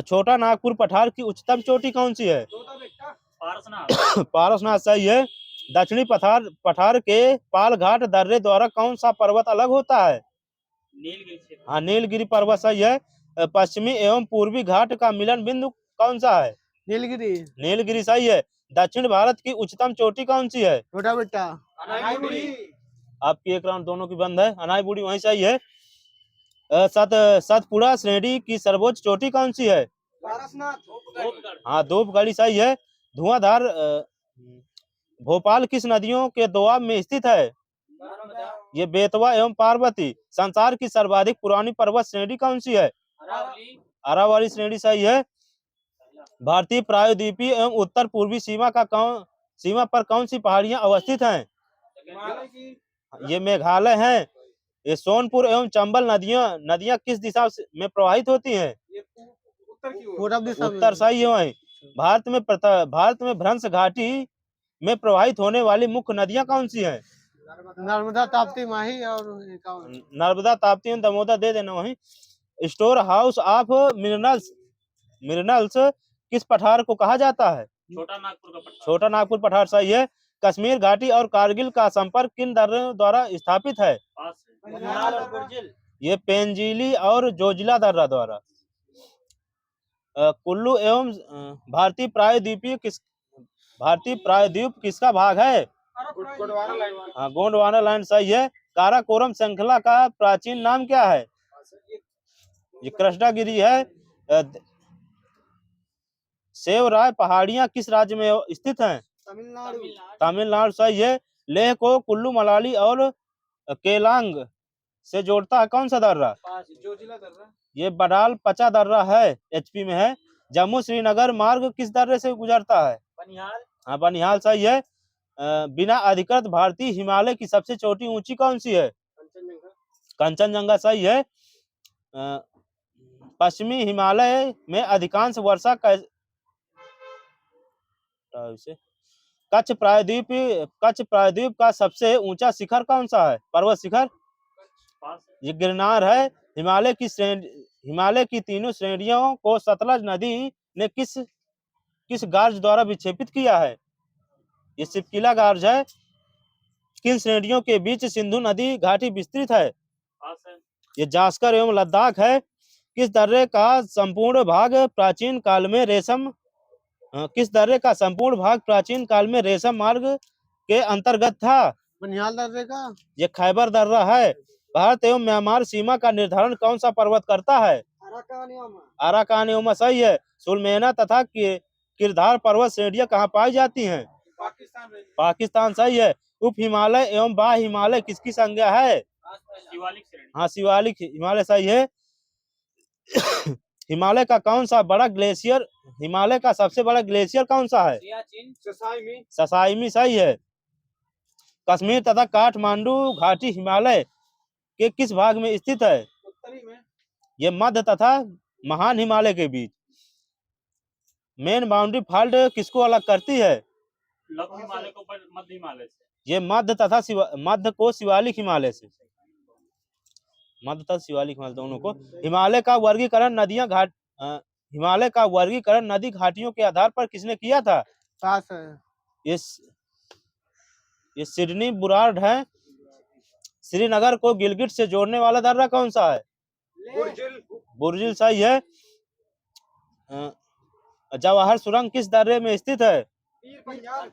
छोटा नागपुर पठार की उच्चतम चोटी कौन सी है?
पारसनाथ।
पारसनाथ सही है। दक्षिणी पठार के पाल घाट दर्रे द्वारा कौन सा पर्वत अलग होता है?
नीलगिरी क्षेत्र।
हाँ, नीलगिरी पर्वत सही है। पश्चिमी एवं पूर्वी घाट का मिलन बिंदु कौन सा है?
नीलगिरी।
नीलगिरी सही है। दक्षिण भारत की उच्चतम चोटी कौन सी है?
छोटा बेटा।
आपकी एक राउंड दोनों की बंद है। अनाई बूढ़ी वहीं सही है। सतपुड़ा श्रेणी की सर्वोच्च चोटी कौन सी है? हाँ, धूपगढ़ी सही है। धुआंधार भोपाल किस नदियों के दोआब में स्थित है? ये बेतवा एवं पार्वती। संसार की सर्वाधिक पुरानी पर्वत श्रेणी कौन सी है? अरावली श्रेणी सही है। भारतीय प्रायद्वीपीय एवं उत्तर पूर्वी सीमा पर कौन सी पहाड़ियां अवस्थित हैं? ये मेघालय है। ये सोनपुर एवं चंबल नदियां किस दिशा में प्रवाहित होती हैं?
पूरब दिशा में।
उत्तर सही है। भारत में भ्रंश घाटी में प्रवाहित होने वाली मुख्य नदियां कौन सी हैं?
नर्मदा, ताप्ती, माही और
नर्मदा, ताप्ती और दामोदर दे देना वहीं। स्टोर हाउस ऑफ मिनरल्स किस पठार को कहा जाता है?
छोटा नागपुर का पठार।
छोटा नागपुर पठार सही है। कश्मीर घाटी और कारगिल का संपर्क किन दर्रों द्वारा स्थापित है?
पास है।
ये पेंजिली और जोजिला दर्रा द्वारा। कुल्लू एवं भारतीय प्रायद्वीप किसका भाग है? हाँ, गोंडवाना लैंड सही है। काराकोरम श्रृंखला का प्राचीन नाम क्या है? ये कृष्णागिरी है। सेवराय पहाड़ियां किस राज्य में स्थित हैं? तमिलनाडु सही है। लेह को कुल्लू मनाली और केलांग से जोड़ता है कौन सा दर्रा? ये बडाल पचा दर्रा है, एचपी में है। जम्मू श्रीनगर मार्ग किस दर्रे से गुजरता है? हाँ, बनिहाल सही है। बिना अधिकृत भारतीय हिमालय की सबसे छोटी ऊंची कौन सी है? कंचनजंगा सही है। पश्चिमी हिमालय में अधिकांश वर्षा कच्छ प्रायद्वीप का सबसे ऊंचा शिखर कौन सा है? पर्वत शिखर ये गिरनार है। हिमालय की तीनों श्रेणियों को सतलज नदी ने किस गार्ज द्वारा विक्षेपित किया है? ये सिपकिला गार्ज है। किन श्रेणियों के बीच सिंधु नदी घाटी विस्तृत है? ये जास्कर एवं लद्दाख है। किस दर्रे का संपूर्ण भाग प्राचीन काल में रेशम मार्ग के अंतर्गत था?
बनिहाल दर्रे का।
ये खैबर दर्रा है। भारत एवं म्यांमार सीमा का निर्धारण कौन सा पर्वत करता है? अराकानियोमा सही है। सुलमेना तथा गिरधार पर्वत श्रेणियां कहाँ पाई जाती हैं?
पाकिस्तान रेंज।
पाकिस्तान सही है। उप हिमालय एवं बाह्य हिमालय किसकी संज्ञा है?
शिवालिक श्रेणी।
हाँ, शिवालिक हिमालय सही है। हिमालय का कौन सा बड़ा ग्लेशियर, हिमालय का सबसे बड़ा ग्लेशियर कौन सा है?
सियाचिन।
ससाई
ससाईमी सही है। कश्मीर तथा काठमांडू घाटी हिमालय के किस भाग में स्थित है?
उत्तरी में।
ये मध्य तथा महान हिमालय के बीच। मेन बाउंड्री फॉल्ट किसको अलग करती है?
लघु हिमालय को ऊपर मध्य हिमालय से।
ये मध्य तथा मध्य को शिवालिक हिमालय से, मध्य तथा शिवालिक हिमालय दोनों को। हिमालय का वर्गीकरण नदियां घाट हिमालय का वर्गीकरण नदी घाटियों के आधार पर किसने किया था?
पास है।
ये सिडनी बुरार्ड है। श्रीनगर को गिलगिट से जोड़ने वाला दर्रा कौन सा है?
बुर्जिल।
बुर्जिल सही है। जवाहर सुरंग किस दर्रे में स्थित है?
पीर पंजाल।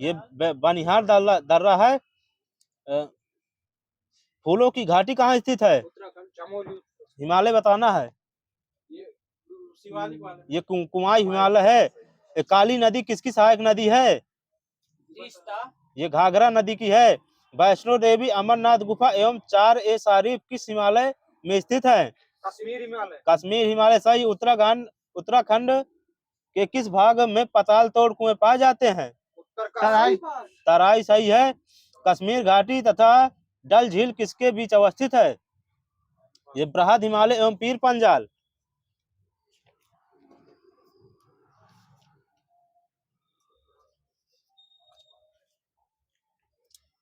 ये बनिहार दर्रा है। फूलों की घाटी कहाँ स्थित है?
उत्तराखंड चमोली।
हिमालय बताना है।
ये शिवालिक वाला।
ये कुमाई हिमालय है। ये काली नदी किसकी सहायक नदी है?
तीस्ता।
ये घाघरा नदी की है। वैष्णो देवी अमरनाथ गुफा एवं 4A शरीफ किस हिमालय में स्थित है?
कश्मीर हिमालय।
कश्मीर हिमालय सही। उत्तराखंड के किस भाग में पाताल तोड़ कुएं पाए जाते हैं?
तराई।
तराई सही है। कश्मीर घाटी तथा डल झील किसके बीच अवस्थित है? ये बृहद हिमालय एवं पीर पंजाल।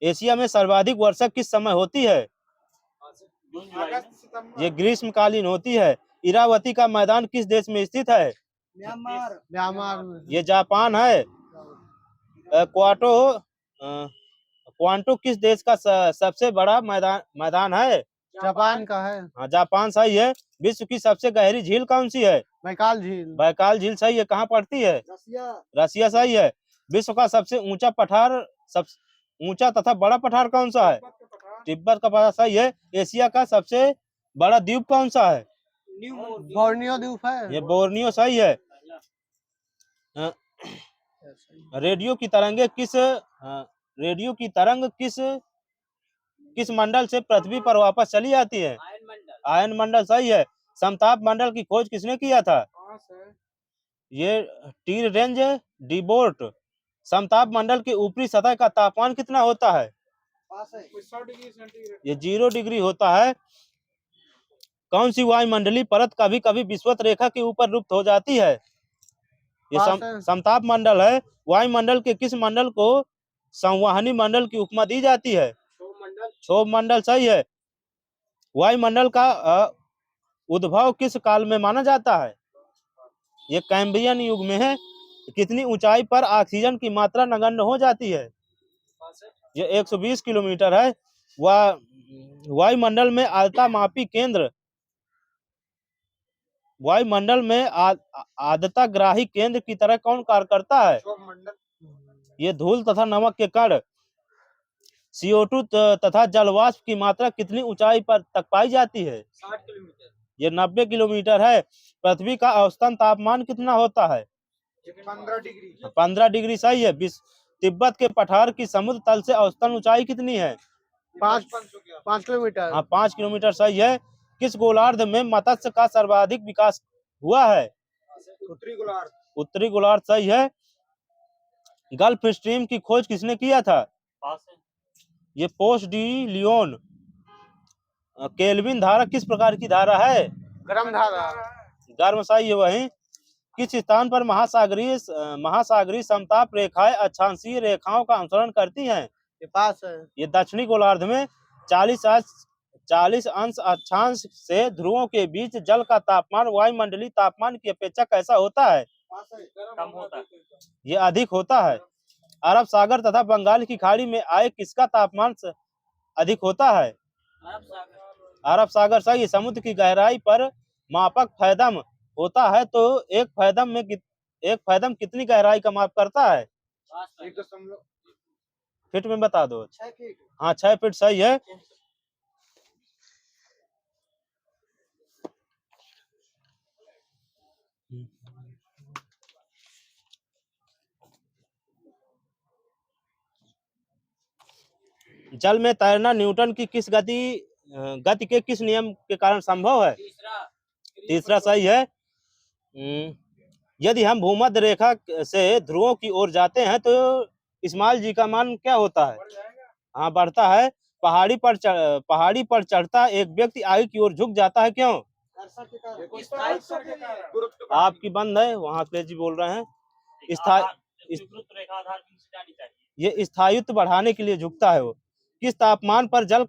एशिया में सर्वाधिक वर्षा किस समय होती है?
जून जुलाई में।
अगस्त सितंबर।
ये ग्रीष्मकालीन होती है। इरावती का मैदान किस देश में स्थित है?
म्यांमार।
म्यांमार में।
ये जापान है। क्वांटो किस देश का सबसे बड़ा मैदान है?
जापान का है।
हाँ, जापान सही है। विश्व की सबसे गहरी झील कौन सी है?
बैकाल झील।
बैकाल झील सही है। कहाँ पड़ती है?
रसिया।
रसिया सही है। विश्व का सबसे ऊंचा पठार, ऊंचा तथा बड़ा पठार कौन सा है?
तिब्बत के पठार।
तिब्बत का पठार सही है। एशिया का सबसे बड़ा द्वीप कौन सा है?
बोर्नियो द्वीप है।
ये बोर्नियो सही है। रेडियो की तरंग किस मंडल से पृथ्वी पर वापस चली आती है? आयन मंडल सही है। समताप मंडल की खोज किसने किया था?
पास है।
ये टीर रेंज डीबोर्ट। समताप मंडल की ऊपरी सतह का तापमान कितना होता है?
पास है। 100 डिग्री सेंटीग्रेड।
ये 0 डिग्री होता है। कौन सी वायुमंडलीय परत कभी कभी विषुवत रेखा के ऊपर लुप्त हो जाती है? ये
पास है।
समताप मंडल है। वायुमंडल के किस मंडल को संवहनी मंडल की उपमा दी जाती है? क्षोभ मंडल सही है। वायुमंडल का उद्भव किस काल में माना जाता है? ये कैम्ब्रियन युग में है। कितनी ऊंचाई पर ऑक्सीजन की मात्रा नगण्य हो जाती है? ये 120 किलोमीटर है। वायुमंडल में आर्द्रताग्राही केंद्र की तरह कौन कार्य करता है? ये धूल तथा नमक के कण। CO2 तथा जलवाष्प की मात्रा कितनी ऊंचाई पर तक पाई जाती है?
60 किलोमीटर।
ये 90 किलोमीटर है। पृथ्वी का औसतन तापमान कितना होता है?
15 डिग्री।
15 डिग्री सही है। तिब्बत के पठार की समुद्र तल से औसतन ऊंचाई कितनी है?
5 किलोमीटर।
हाँ, 5 किलोमीटर सही है। किस गोलार्ध में मत्स्य का सर्वाधिक विकास हुआ है?
उत्तरी गोलार्ध।
उत्तरी गोलार्ध सही है। गल्फ स्ट्रीम की खोज किसने किया था?
पास है।
ये पोस्ट डी लियोन। केल्विन धारा किस प्रकार की धारा है?
गर्म धारा।
गर्म सही है। वही किस स्थान पर महासागरीय समताप रेखाएं अक्षांशीय रेखाओं का अनुसरण करती हैं?
ये पास है।
ये दक्षिणी गोलार्ध में 40 अंश अक्षांश से ध्रुवों के बीच जल का तापमान वायुमंडलीय तापमान की अपेक्षा कैसा होता है?
कम होता है।
ये अधिक होता है। अरब सागर तथा बंगाल की खाड़ी में आए किसका तापमान अधिक होता है? अरब सागर सही है। समुद्र की गहराई पर मापक फैदम होता है, तो एक फैदम कितनी गहराई का माप करता है?
1.6
फीट में बता दो।
फीट।
हाँ, 6 फीट सही है। जल में तैरना न्यूटन की किस गति के किस नियम के कारण संभव है? तीसरा सही है। यदि हम भूमध्य रेखा से ध्रुवों की ओर जाते हैं तो इस्माइल जी का मान क्या होता है? हाँ, बढ़ता है। पहाड़ी पर चढ़ता एक व्यक्ति आगे की ओर झुक जाता है, क्यों? आपकी बंद है, वहाँ अखिलेश जी बोल रहे हैं। ये स्थायित्व बढ़ाने के लिए झुकता है वो। किस तापमान पर जल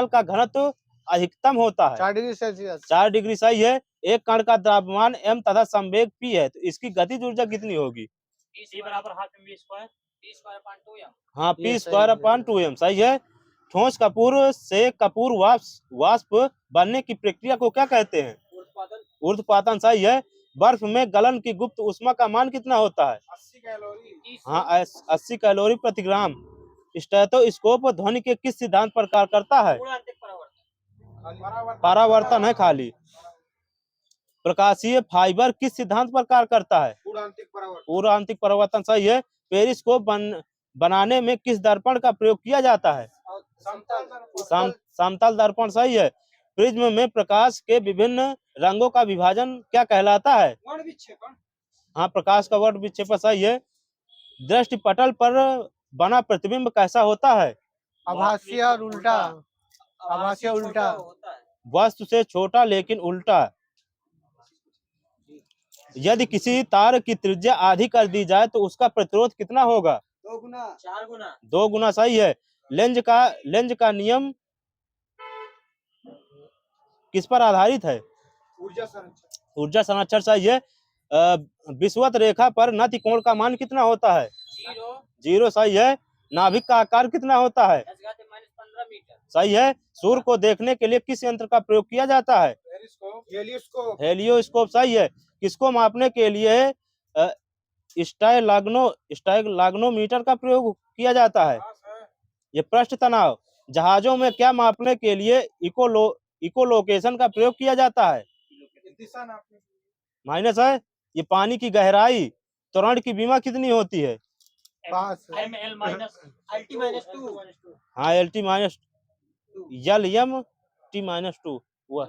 का घनत्व अधिकतम होता है?
4 डिग्री सेल्सियस।
4 डिग्री सही है। एक कण का द्रव्यमान m तथा संवेग p है, तो इसकी गतिज ऊर्जा कितनी होगी? हाँ, p²/2m सही है। ठोस कपूर से कपूर वाष्प बनने की प्रक्रिया को क्या कहते हैं? ऊर्ध्वपातन सही है। बर्फ में गलन की गुप्त ऊष्मा का मान कितना होता है?
80 कैलोरी।
हाँ, 80 कैलोरी प्रति ग्राम। स्टेथोस्कोप ध्वनि के किस सिद्धांत पर कार्य करता है? परावर्तन है खाली। प्रकाशीय फाइबर किस सिद्धांत पर कार्य करता है? पूरा आंतरिक परावर्तन सही है। पेरिस्कोप बनाने में किस दर्पण का प्रयोग किया जाता है? समतल दर्पण सही है। प्रिज्म में प्रकाश के विभिन्न रंगों का विभाजन क्या कहलाता है? हाँ, प्रकाश का वर्ण विक्षेपण सही है। दृष्टि पटल पर बना प्रतिबिंब कैसा होता है?
आभासीय और उल्टा। आभासीय उल्टा।
वस्तु से छोटा लेकिन उल्टा। यदि किसी तार की त्रिज्या आधी कर दी जाए तो उसका प्रतिरोध कितना होगा?
2 गुना।
4 गुना।
2 गुना सही है। लेंज का नियम किस पर आधारित है? ऊर्जा संरक्षण सही है। विषुवत रेखा पर नति कोण का मान कितना होता है? 0 सही है। नाभिक का आकार कितना होता है?
10⁻15 मीटर
सही है। सूर्य को देखने के लिए किस यंत्र का प्रयोग किया जाता है? हेलियोस्कोप सही है। किसको मापने के लिए स्टाइलैग्नोमीटर का प्रयोग किया जाता है? ये पृष्ठ तनाव। जहाजों में क्या मापने के लिए इकोलोकेशन का प्रयोग किया जाता है? माइनस है। ये पानी की गहराई। त्वरण की बीमा कितनी होती है?
ml minus LT-2।
हाँ, LT-2 LM-T-2 हुआ।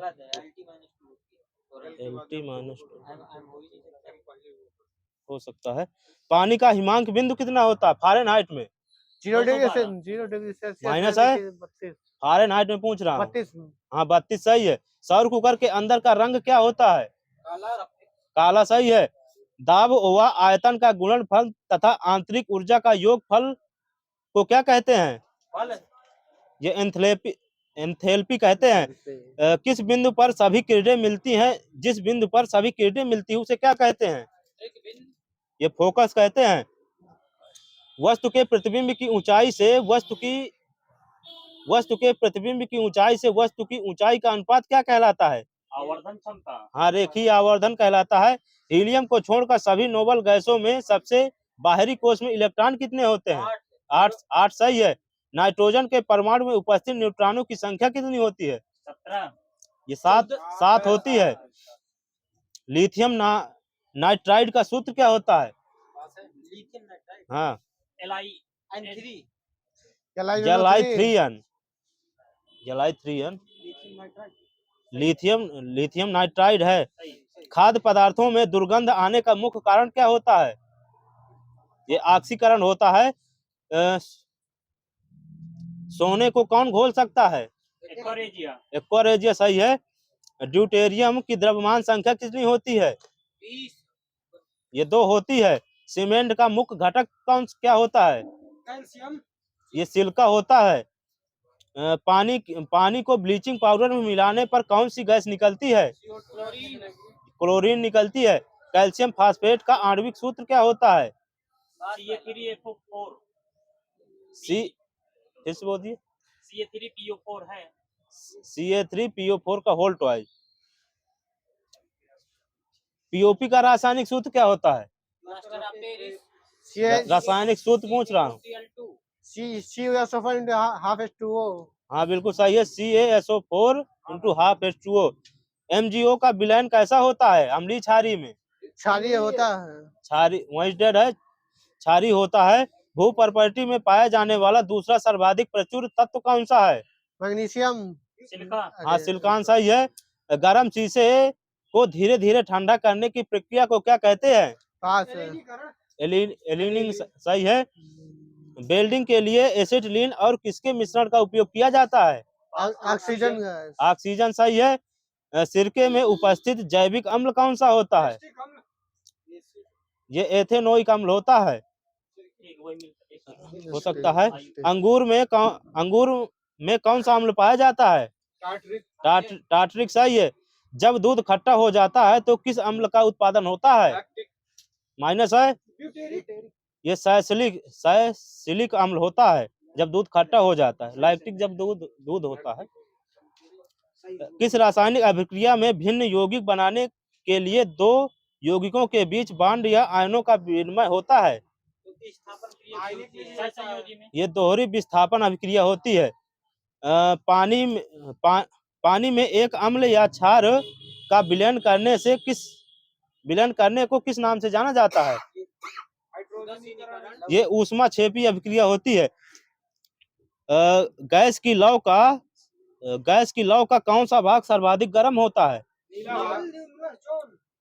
LT-2 हो सकता है। पानी का हिमांक बिंदु कितना होता है फ़ारेनहाइट में?
0 डिग्री सेल्सियस।
माइनस है।
32।
फ़ारेनहाइट में पूछ रहा हूँ।
32।
हाँ, 32 सही है। सौर कुकर के अंदर का रंग क्या होता है? काला सही है। दाब व आयतन का गुणनफल तथा आंतरिक ऊर्जा का योगफल को क्या कहते हैं? ये एंथैल्पी कहते हैं। किस बिंदु पर सभी किरणें मिलती हैं? जिस बिंदु पर सभी किरणें मिलती हैं उसे क्या कहते हैं? ये फोकस कहते हैं। वस्तु के प्रतिबिंब की ऊंचाई से वस्तु की ऊंचाई का अनुपात क्या कहलाता है?
आवर्धन क्षमता।
हाँ, रेखीय आवर्धन कहलाता है। हीलियम को छोड़कर सभी नोबल गैसों में सबसे बाहरी कोश में इलेक्ट्रॉन कितने होते हैं? 8 सही है। नाइट्रोजन के परमाणु में उपस्थित न्यूट्रॉनों की संख्या कितनी होती है?
17।
ये 7 होती है। लिथियम नाइट्राइड का सूत्र क्या होता है?
Lithium nitride.
हाँ,
Li3।
Li3n लिथियम नाइट्राइड है। खाद्य पदार्थों में दुर्गंध आने का मुख्य कारण क्या होता है? ये ऑक्सीकरण होता है। सोने को कौन घोल सकता है? एक्वारेजिया सही है। ड्यूटेरियम की द्रव्यमान संख्या कितनी होती है?
20।
ये 2 होती है। सीमेंट का मुख्य घटक क्या होता है?
कैल्शियम।
ये सिलिका होता है। पानी को ब्लीचिंग पाउडर में मिलाने पर कौन सी गैस निकलती है? क्लोरीन निकलती है। कैल्शियम फास्फेट का आणविक सूत्र क्या होता है?
CA3PO4।
फिर से बोलिए।
CA3PO4 है।
CA3PO4 का होल ट्वाइस। पीओपी का रासायनिक सूत्र क्या होता है? रासायनिक सूत्र पूछ रहा हूँ।
CaSO4
हाँ, बिल्कुल सही है। CaSO4 ½ H2O। MgO का विलयन कैसा होता है? अम्लीय क्षारीय में?
क्षारीय होता है।
क्षारी, वही डेड है, क्षारी होता है। भू प्रॉपर्टी में पाया जाने वाला दूसरा सर्वाधिक प्रचुर तत्व कौन सा है?
मैग्नीशियम।
सिलिकॉन।
हाँ, सिलिकॉन सही है। गर्म शीशे को धीरे धीरे ठंडा करने की प्रक्रिया को क्या कहते हैं?
पास।
एलिनिंग सही है। वेल्डिंग के लिए एसिटिलीन और किसके मिश्रण का उपयोग किया जाता है?
Oxygen gas.
ऑक्सीजन सही है। सिरके में उपस्थित जैविक अम्ल कौन सा होता है? ये एथेनोइक अम्ल होता है। हो सकता है। अंगूर में कौन सा अम्ल पाया जाता है? टार्टरिक सही है। जब दूध खट्टा हो जाता है तो किस अम्ल का उत्पादन होता है? माइनस है। ये सैलिसिलिक अम्ल होता है जब दूध खट्टा हो जाता है। लैक्टिक जब दूध होता है। किस रासायनिक अभिक्रिया में भिन्न यौगिक बनाने के लिए दो यौगिकों के बीच बॉन्ड या आयनों का विनिमय होता है? ये दोहरी विस्थापन अभिक्रिया होती है। पानी में एक अम्ल या क्षार का विलयन करने को किस नाम से जाना जाता है? ये ऊष्माक्षेपी अभिक्रिया होती है। गैस की लौ का कौन सा भाग सर्वाधिक गर्म होता है?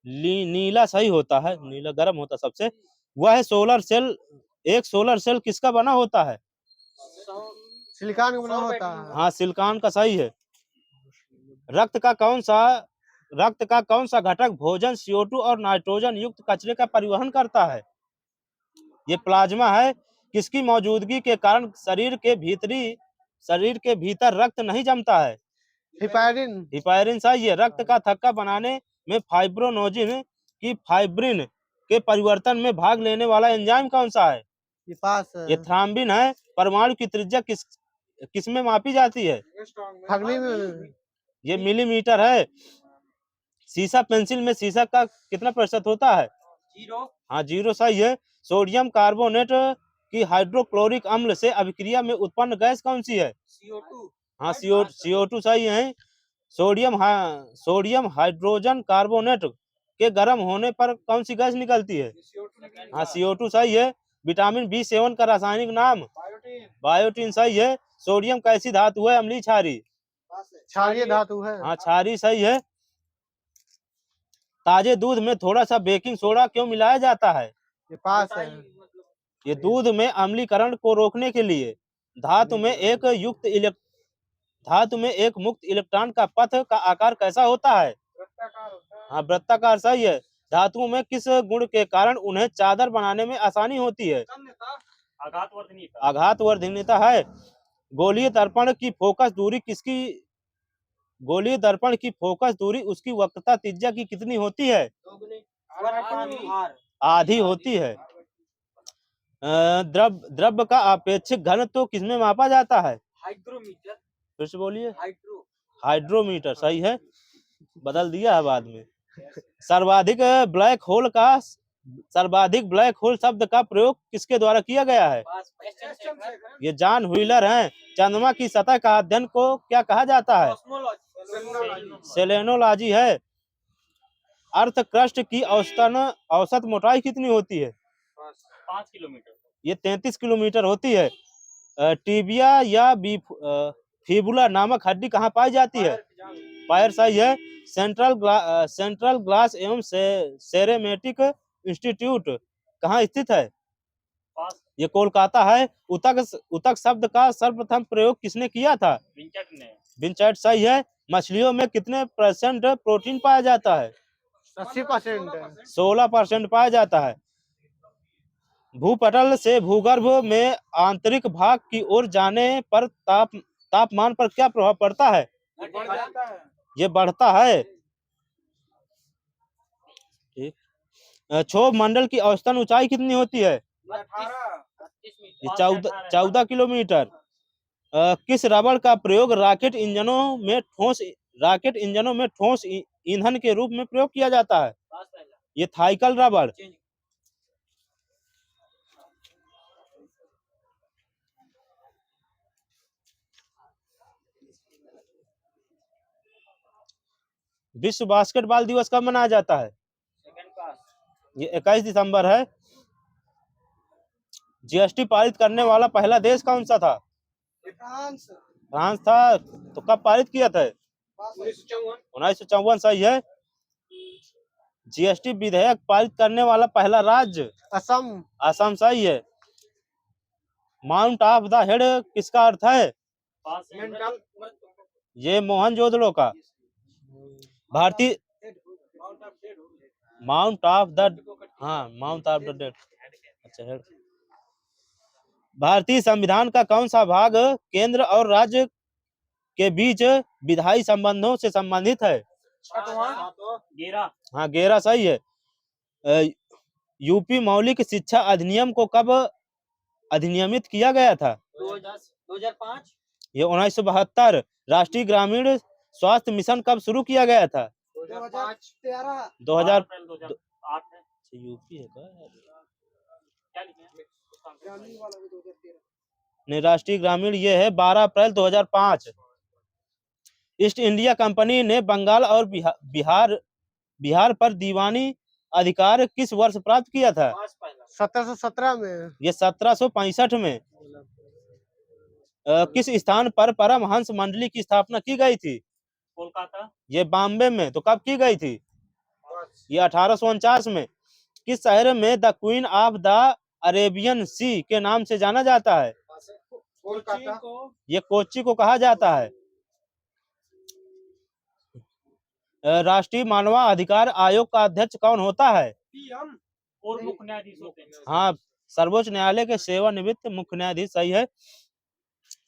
नीला सही होता है। नीला गर्म होता है सबसे। वह सोलर सेल किसका बना होता है?
सिलिकॉन का बना होता है।
हाँ, सिलिकॉन का सही है। रक्त का कौन सा घटक भोजन, CO2 और नाइट्रोजन युक्त कचरे का परिवहन करता है? ये प्लाज्मा है। किसकी मौजूदगी के कारण शरीर के भीतर रक्त नहीं जमता है? हिपैरिन सही है। रक्त का थक्का बनाने में फाइब्रोनोजिन की फाइब्रिन के परिवर्तन में भाग लेने वाला एंजाइम कौन सा है? ये थ्राम्बिन है। परमाणु की त्रिज्या किस में मापी जाती है? ये मिलीमीटर है। सीसा पेंसिल में सीसा का कितना प्रतिशत होता है?
0।
हाँ, 0 सही है। सोडियम कार्बोनेट की हाइड्रोक्लोरिक अम्ल से अभिक्रिया में उत्पन्न गैस कौन सी है?
CO2।
हाँ, CO2 सही है। सोडियम हाइड्रोजन कार्बोनेट के गर्म होने पर कौन सी गैस निकलती है? हाँ, CO2 सही है। विटामिन B7 का रासायनिक नाम? बायोटीन सही है। सोडियम कैसी धातु है? अम्लीय
क्षारीय धातु है।
हाँ, क्षारीय सही है। ताजे दूध में थोड़ा सा बेकिंग सोडा क्यों मिलाया जाता है?
ये पास है।
ये दूध में अम्लीकरण को रोकने के लिए। धातु में एक मुक्त इलेक्ट्रॉन का पथ का आकार कैसा होता है? हाँ, वृत्ताकार सही है। धातुओं में किस गुण के कारण उन्हें चादर बनाने में आसानी होती है? आघातवर्धनीयता है। गोलीय दर्पण की फोकस दूरी उसकी वक्रता त्रिज्या की कितनी होती है? आधी होती है। द्रव्य का आपेक्षिक घनत्व किसमें मापा जाता है?
हाइग्रोमीटर।
फिर से बोलिए। हाइड्रोमीटर सही है। बदल दिया है बाद में। सर्वाधिक ब्लैक होल शब्द का प्रयोग किसके द्वारा किया गया है? ये जॉन व्हीलर हैं। चंद्रमा की सतह का अध्ययन को क्या कहा जाता है? सेलेनोलॉजी है। अर्थ क्रस्ट की औसत मोटाई कितनी होती है?
5 किलोमीटर।
ये 33 किलोमीटर होती है। टिबिया या फिबुला नामक हड्डी कहाँ पाई जाती है? पैर सही है। सेंट्रल ग्लास एवं सेरेमेटिक इंस्टीट्यूट कहाँ स्थित है? ये कोलकाता है। उतक शब्द का सर्वप्रथम प्रयोग किसने किया था? विंचट सही है। मछलियों में कितने % प्रोटीन पाया जाता है?
80%।
16% पाया जाता है। भूपटल से भूगर्भ में आंतरिक भाग की ओर जाने पर तापमान पर क्या प्रभाव पड़ता है? ये बढ़ता है। ठीक। क्षोभ मंडल की औसतन ऊंचाई कितनी होती है? 14 किलोमीटर। किस रबड़ का प्रयोग रॉकेट इंजनों में ठोस ईंधन के रूप में प्रयोग किया जाता है? ये थाइकल रबड़। विश्व बास्केटबॉल दिवस कब मनाया जाता है? ये 21 दिसंबर है। जीएसटी पारित करने वाला पहला देश कौन सा था? फ्रांस था। तो कब पारित किया था? 1954 सही है। जीएसटी विधेयक पारित करने वाला पहला राज्य?
असम।
असम सही है। माउंट ऑफ द हेड किसका अर्थ है?
पास है
मेंटल
ये मोहनजोदड़ो का। भारतीय mount of the mount of the dead. अच्छा हेड। भारतीय संविधान का कौन सा भाग केंद्र और राज्य के बीच विधायी संबंधों से संबंधित है?
गेरा
हाँ 11 सही है। यूपी मौलिक शिक्षा अधिनियम को कब अधिनियमित किया गया था?
2005
ये 1972। राष्ट्रीय ग्रामीण स्वास्थ्य मिशन कब शुरू किया गया था?
2013
2000।
2008 है।
यूपी है क्या?
क्या लिखे हैं?
नहीं, राष्ट्रीय ग्रामीण ये है 12 अप्रैल 2005। ईस्ट इंडिया कंपनी ने बंगाल और बिहार पर दीवानी अधिकार किस वर्ष प्राप्त किया था?
1717 में।
ये 1765 में। किस स्थान पर परमहंस मंडली की स्थापना की गई थी?
कोलकाता
ये बॉम्बे में। तो कब की गई थी? ये 1849 में। किस शहर में the queen of the Arabian sea के नाम से जाना जाता है?
कोलकाता
ये कोच्चि को कहा जाता है। राष्ट्रीय मानवाधिकार आयोग का अध्यक्ष कौन होता है?
पीएम
और मुख्य न्यायाधीश होते हैं।
हाँ, सर्वोच्च न्यायालय के सेवानिवृत्त मुख्य न्यायाधीश सही है।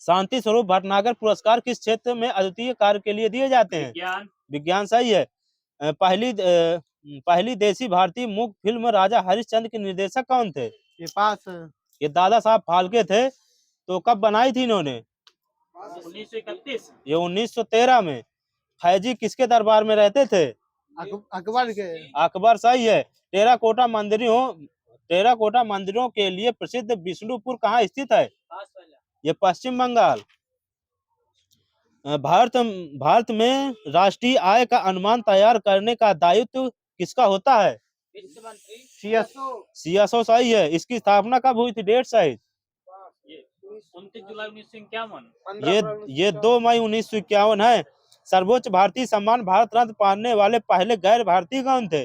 शांति स्वरूप भटनागर पुरस्कार किस क्षेत्र में अद्वितीय कार्य के लिए दिए जाते हैं?
विज्ञान
विज्ञान सही है। पहली देसी भारतीय मूक फिल्म राजा हरिश्चंद्र के निर्देशक कौन थे?
ये पास है।
ये दादा साहब फाल्के थे। तो कब बनाई थी इन्होंने?
1931
ये 1913 में। फैजी किसके दरबार में रहते थे?
अकबर के।
अकबर सही है। टेराकोटा मंदिरों के लिए प्रसिद्ध विष्णुपुर कहाँ स्थित है? ये पश्चिम बंगाल। भारत में राष्ट्रीय आय का अनुमान तैयार करने का दायित्व किसका होता है? सीएसओ सही है। इसकी स्थापना कब हुई थी? डेट सही।
29 जुलाई 1951
ये 2 मई 1951 है। सर्वोच्च भारतीय सम्मान भारत रत्न पाने वाले पहले गैर भारतीय कौन थे?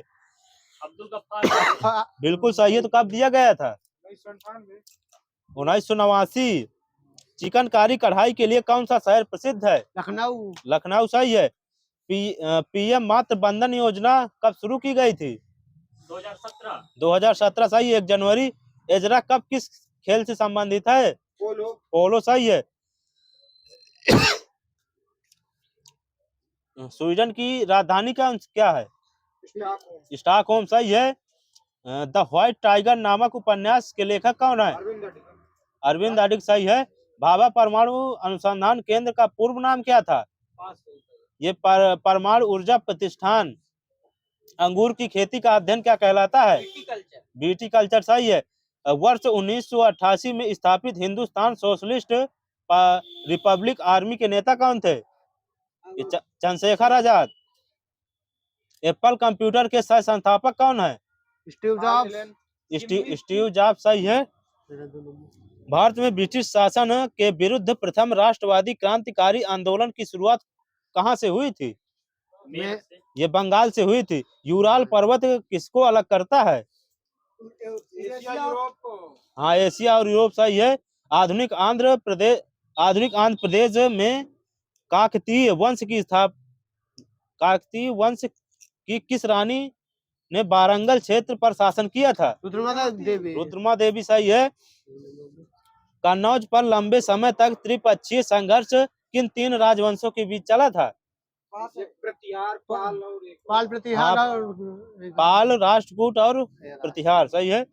अब्दुल गफ्फार
बिल्कुल सही है। तो कब दिया गया था?
1998
1989। चिकनकारी कढ़ाई के लिए कौन सा शहर प्रसिद्ध है?
लखनऊ।
लखनऊ सही है। पीएम मातृ वंदन योजना कब शुरू की गई थी? 2017 सही है। 1 जनवरी। एजरा कप किस खेल से संबंधित है? पोलो सही है। स्वीडन की राजधानी क्या है? स्टॉकहोम सही है। द व्हाइट टाइगर नामक उपन्यास के लेखक कौन है? अरविंद अडिग सही है। भाभा परमाणु अनुसंधान केंद्र का पूर्व नाम क्या था? ये परमाणु ऊर्जा प्रतिष्ठान। अंगूर की खेती का अध्ययन क्या कहलाता है? विटीकल्चर सही है। वर्ष 1988 में स्थापित हिंदुस्तान सोशलिस्ट रिपब्लिक आर्मी के नेता कौन थे? चंद्रशेखर आजाद। एप्पल कंप्यूटर के सह संस्थापक कौन है?
Steve jobs.
स्टीव जॉब्स सही है। भारत में ब्रिटिश शासन के विरुद्ध प्रथम राष्ट्रवादी क्रांतिकारी आंदोलन की शुरुआत कहाँ से हुई थी? ये बंगाल से हुई थी। यूराल पर्वत किसको अलग करता है? हाँ, एशिया और यूरोप सही है। आधुनिक आंध्र प्रदेश में काकतीय वंश की किस रानी ने वारंगल क्षेत्र पर शासन किया था? रुद्रमा देवी सही है। कन्नौज पर लंबे समय तक त्रिपक्षीय संघर्ष किन 3 राजवंशों के बीच चला था? पाल, राष्ट्रकूट और प्रतिहार सही है।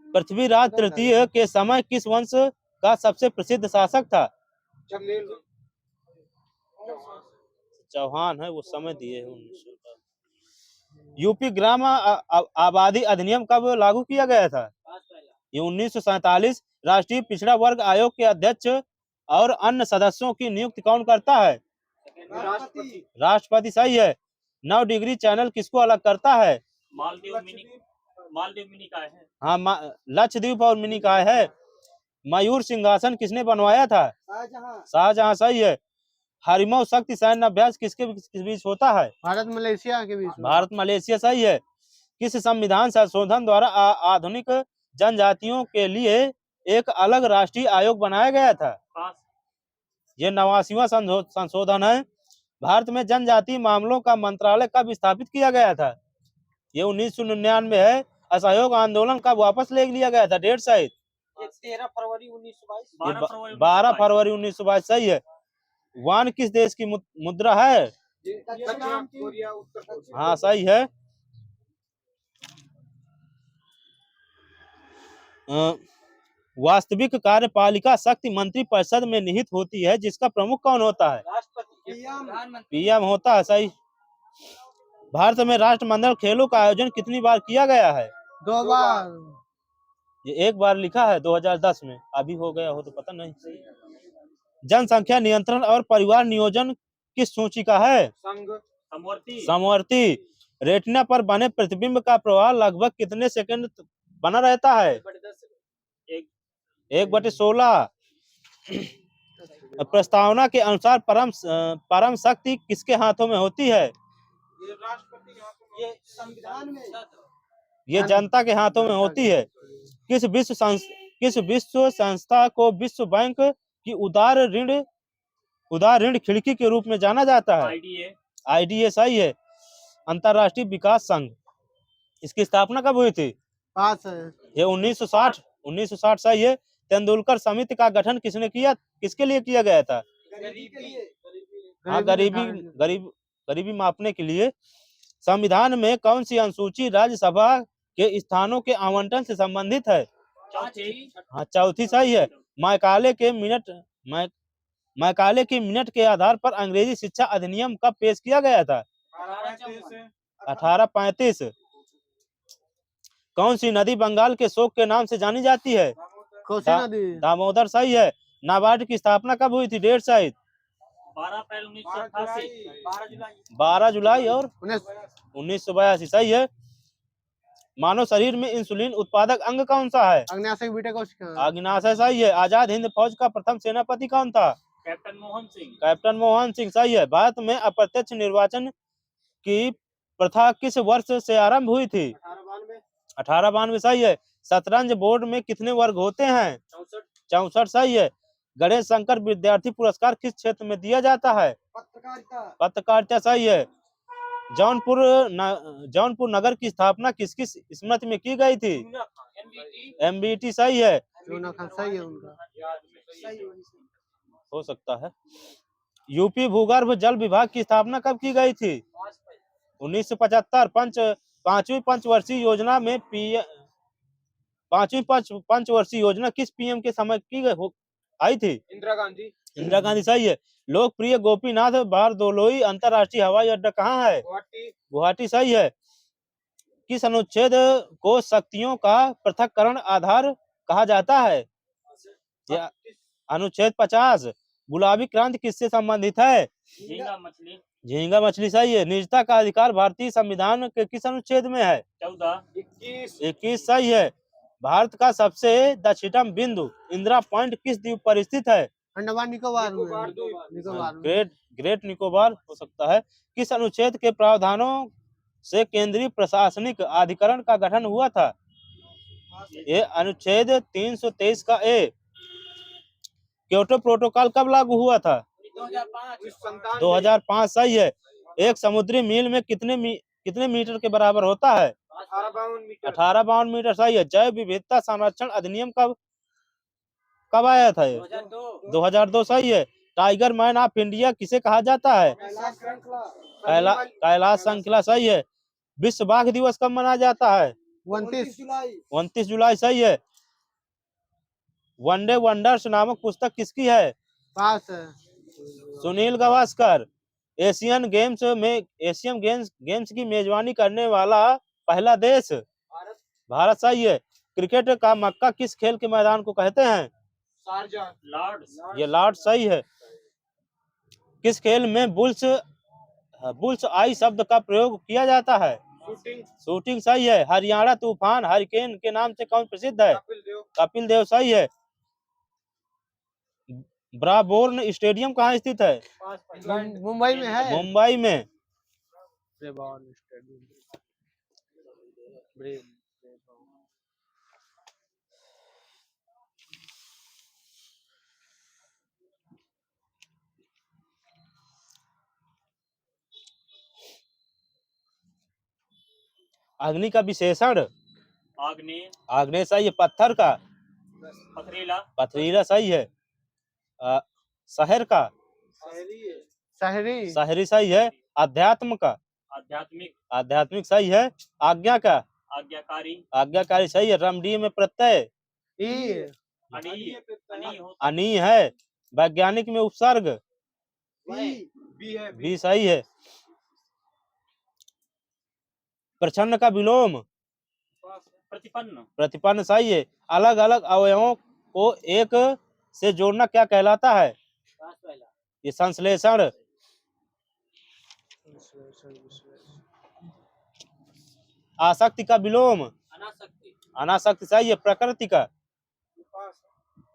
पृथ्वीराज तृतीय के समय किस वंश का सबसे प्रसिद्ध शासक था? चौहान है, वो समय दिए हैं 1900 का। यूपी ग्राम आबादी अधिनियम कब लागू किया गया था? ये 1947। राष्ट्रीय पिछड़ा वर्ग आयोग के अध्यक्ष और अन्य सदस्यों की नियुक्ति कौन करता है? राष्ट्रपति सही है। 9 डिग्री चैनल किसको अलग करता है?
मालदीव मिनी काय है?
हाँ, लक्षद्वीप और मिनी काय है। मयूर सिंहासन किसने बनवाया था?
शाहजहां।
शाहजहां सही है। हरिमो शक्ति सैन्य अभ्यास किसके बीच होता है?
भारत मलेशिया के बीच में।
भारत मलेशिया सही है। किस संविधान संशोधन द्वारा आधुनिक जनजातियों के लिए एक अलग राष्ट्रीय आयोग बनाया गया था?
पास।
ये 89वां संशोधन है। भारत में जनजातीय मामलों का मंत्रालय कब स्थापित किया गया था? ये 1999 है। असहयोग आंदोलन कब वापस ले लिया गया था? डेट शायद
13 फरवरी 1922।
12 फरवरी 1922 सही है। वान किस देश की मुद्रा है?
दक्षिण कोरिया, उत्तर कोरिया।
हाँ सही है। वास्तविक कार्यपालिका शक्ति मंत्री परिषद में निहित होती है, जिसका प्रमुख कौन होता है?
राष्ट्रपति, प्रधानमंत्री।
पीएम होता है सही। भारत में राष्ट्रमंडल खेलों का आयोजन कितनी बार किया गया है?
2 बार।
ये एक बार लिखा है 2010 में, अभी हो गया हो तो पता नहीं। जनसंख्या नियंत्रण और परिवार नियोजन किस सूची का है? समवर्ती। रेटिना पर बने प्रतिबिंब का प्रवाह लगभग कितने सेकंड बना रहता है? 1/16। प्रस्तावना के अनुसार परम शक्ति किसके हाथों में होती है?
ये संविधान में।
ये जनता के हाथों में होती है। किस विश्व संस्था को विश्व बैंक की उदार ऋण खिड़की के रूप में जाना जाता है? आईडीए सही है। अंतर्राष्ट्रीय विकास संघ, इसकी स्थापना कब हुई थी?
पास है।
ये 1960 सही है। तेंदुलकर समिति का गठन किसके लिए किया गया था?
गरीबी के लिए।
हाँ, गरीबी मापने के लिए। संविधान में कौन सी अनुसूची राज्यसभा के स्थानों के आवंटन से संबंधित है? हाँ, चौथी सही है। मैकाले की मिनट के आधार पर अंग्रेजी शिक्षा अधिनियम कब पेश किया गया था? 1835। कौन सी नदी बंगाल के शोक के नाम से जानी जाती है?
कोसी नदी।
दामोदर सही है। नाबार्ड की स्थापना कब हुई थी? डेट शायद
12 अप्रैल 1988।
12 जुलाई और 1982 सही है। मानव शरीर में इंसुलिन उत्पादक अंग कौन सा है?
अग्नाशय बीटा कोशिका।
अग्नाशय सही है। आजाद हिंद फौज का प्रथम सेनापति कौन था?
कैप्टन मोहन सिंह।
कैप्टन मोहन सिंह सही है। भारत में अप्रत्यक्ष निर्वाचन की प्रथा किस वर्ष से आरंभ हुई थी? 1892 सही है। शतरंज बोर्ड में कितने वर्ग होते हैं? 64 सही है। गणेश शंकर विद्यार्थी पुरस्कार किस क्षेत्र में दिया जाता है? पत्रकारिता सही है। जौनपुर नगर की स्थापना किसकी स्मृति में की गई थी? एमबीटी सही है।
सही है उनका।
हो सकता है। यूपी भूगर्भ जल विभाग की स्थापना कब की गई थी? 1975। पांचवी पंचवर्षीय योजना में पांचवी पंचवर्षीय योजना किस पीएम के समय आई थी? इंदिरा गांधी सही है। लोकप्रिय गोपीनाथ बारदोलोई अंतरराष्ट्रीय हवाई अड्डा कहाँ है? गुवाहाटी सही है। किस अनुच्छेद को शक्तियों का पृथक्करण आधार कहा जाता है? अनुच्छेद 50। गुलाबी क्रांति किससे संबंधित है? झींगा मछली सही है। निजता का अधिकार भारतीय संविधान के किस अनुच्छेद में है? 21 सही है। भारत का सबसे दक्षिणतम बिंदु इंदिरा पॉइंट किस द्वीप पर स्थित है?
अंडमान निकोबार में।
ग्रेट निकोबार हो सकता है। किस अनुच्छेद के प्रावधानों से केंद्रीय प्रशासनिक अधिकरण का गठन हुआ था? ये अनुच्छेद 323 का ए। क्योटो प्रोटोकॉल कब लागू हुआ था? 2005 सही है। एक समुद्री मील में कितने मीटर के बराबर होता है? 1852 मीटर सही है। जैव विविधता संरक्षण अधिनियम कब आया था? 2002 सही है। टाइगर मैन ऑफ इंडिया किसे कहा जाता है? कैलाश श्रृंखला सही है। विश्व बाघ दिवस कब मनाया जाता है? 29 जुलाई सही है। वनडे वंडर्स नामक पुस्तक किसकी है?
पास है।
सुनील गावस्कर। एशियन गेम्स की मेजबानी करने वाला पहला देश? भारत सही है। क्रिकेट का मक्का किस खेल के मैदान को कहते हैं? ये लॉर्ड सही है। किस खेल में बुल्स आई शब्द का प्रयोग किया जाता है? शूटिंग सही है। हरियाणा तूफान हरिकेन के नाम से कौन प्रसिद्ध है? कपिल देव सही है। ब्राबोर्न स्टेडियम कहाँ स्थित है?
मुंबई में है।
मुंबई में।
Brabourne stadium.
अग्नि का विशेषण?
आग्नेय।
आग्नेय सही है। पत्थर का?
पथरीला।
पथरीला सही है। शहर का?
शहरी।
शहरी सही है। अध्यात्म का?
आध्यात्मिक।
आध्यात्मिक सही है। आज्ञा का?
आज्ञाकारी।
आज्ञाकारी सही है। रमणीय में प्रत्यय? अनीय है। वैज्ञानिक में उपसर्ग? भी सही है। प्रछन्न का विलोम?
प्रतिपन्न।
प्रतिपन्न सही है। अलग अलग अवयवों को एक से जोड़ना क्या कहलाता है? ये संश्लेषण। आसक्ति का विलोम? अनासक्ति सही है। प्रकृति का?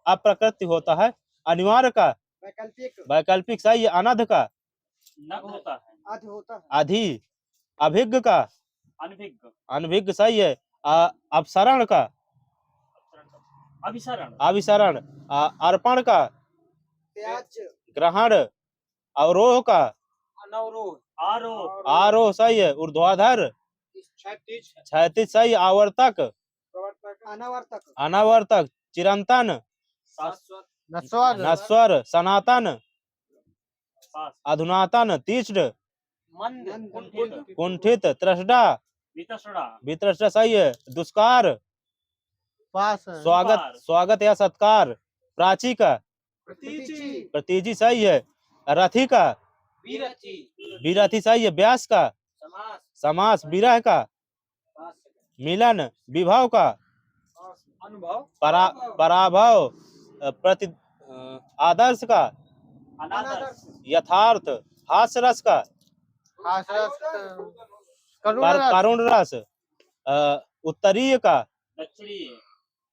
अप्रकृति होता है। अनिवार्य का? वैकल्पिक सही है। अनध का?
नग होता है।
अधि। अभिज्ञ का?
अनभिज्ञ।
अनभिज्ञ सही है। अपसरण का?
अभिसरण।
अभिसरण। अर्पण का? ग्रहण। अवरोह का?
आरोह।
आरोह सही है। ऊर्ध्वाधर? क्षैतिज सही है। आवर्तक? अनावर्तक। चिरंतन? नश्वर। सनातन? अधुनातन। तीक्ष्ण? कुंठित। त्रष्टा? वितृष्णा सही है। दुष्कार?
पास।
स्वागत या सत्कार। प्राची का? प्रतीजी सही है। रथी का? विरथी सही है। व्यास का? समास। विरह का? मिलन। विभव का? पराभव। आदर्श का? यथार्थ। हास्य रस का? करुण रस। उत्तरीय का?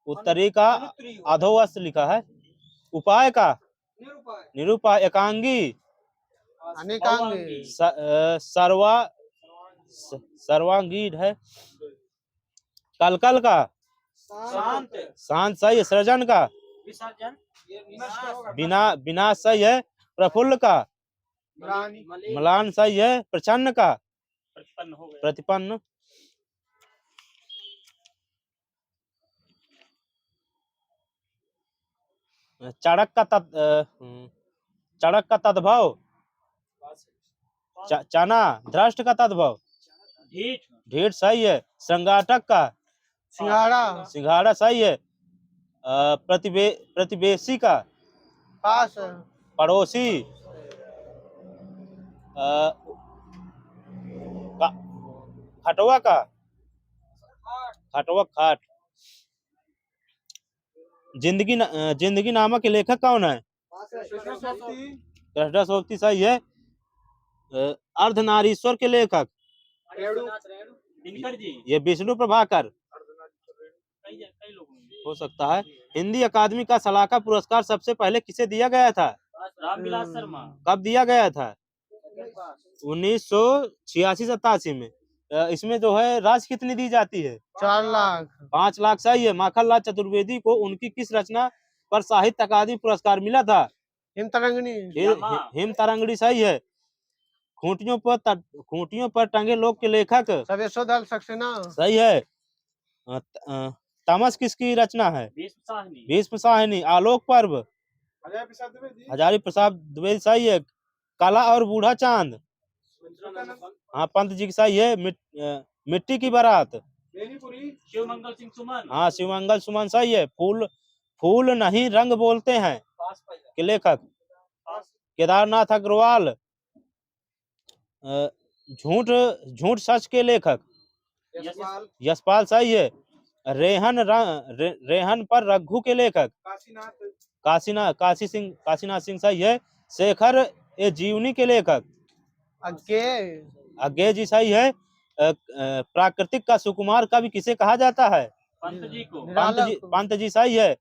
उत्तरी का? अधोवस्त लिखा है। उपाय का? निरुपाय। एकांगी?
अनेकांगी।
सर्वांगीण है। कलकल का? शांत सही है। सृजन का? विनाश सही है। प्रफुल्ल का? म्लान सही है। प्रछन्न का? प्रतिपन्न। चड़क का तद्भव? चना। धृष्ट का तद्भव? ढीठ सही है। संघाटक का? सिंघाड़ा सही है। प्रतिवेशी का?
पास।
पड़ोसी। खटवा का? खटवक। खाट। जिंदगी नामक के लेखक कौन है? कृष्णा सोबती सही है। अर्धनारीश्वर के लेखक? ये विष्णु प्रभाकर हो सकता है। हिंदी अकादमी का सलाहकार पुरस्कार सबसे पहले किसे दिया गया था?
रामविलास शर्मा।
कब दिया गया था? 1986-87 में। इसमें जो है राशि कितनी दी जाती है?
4 लाख।
5 लाख सही है। माखनलाल चतुर्वेदी को उनकी किस रचना पर साहित्य अकादमी पुरस्कार मिला था?
हिम तरंगिणी।
हिम तरंगिणी सही है। खूंटियों पर टंगे लोग के लेखक?
स्वदेशो दल सक्सेना।
सही है। तमस किसकी रचना है? भीष्म साहनी। आलोक पर्व? हजारी प्रसाद द्विवेदी सही है। काला और बूढ़ा चांद? हाँ पंत जी की सही है। मिट्टी की बारात?
शिवमंगल सिंह सुमन।
हाँ शिवमंगल सुमन सही है। फूल नहीं रंग बोलते हैं के लेखक? केदारनाथ अग्रवाल। झूठ सच के लेखक? यशपाल सही है। रेहन पर रघु के लेखक? काशीनाथ सिंह सही है। शेखर ए जीवनी के लेखक?
अज्ञे
जी सही है। प्राकृतिक का सुकुमार कवि किसे कहा जाता है?
पंत जी को।
पंत जी सही है।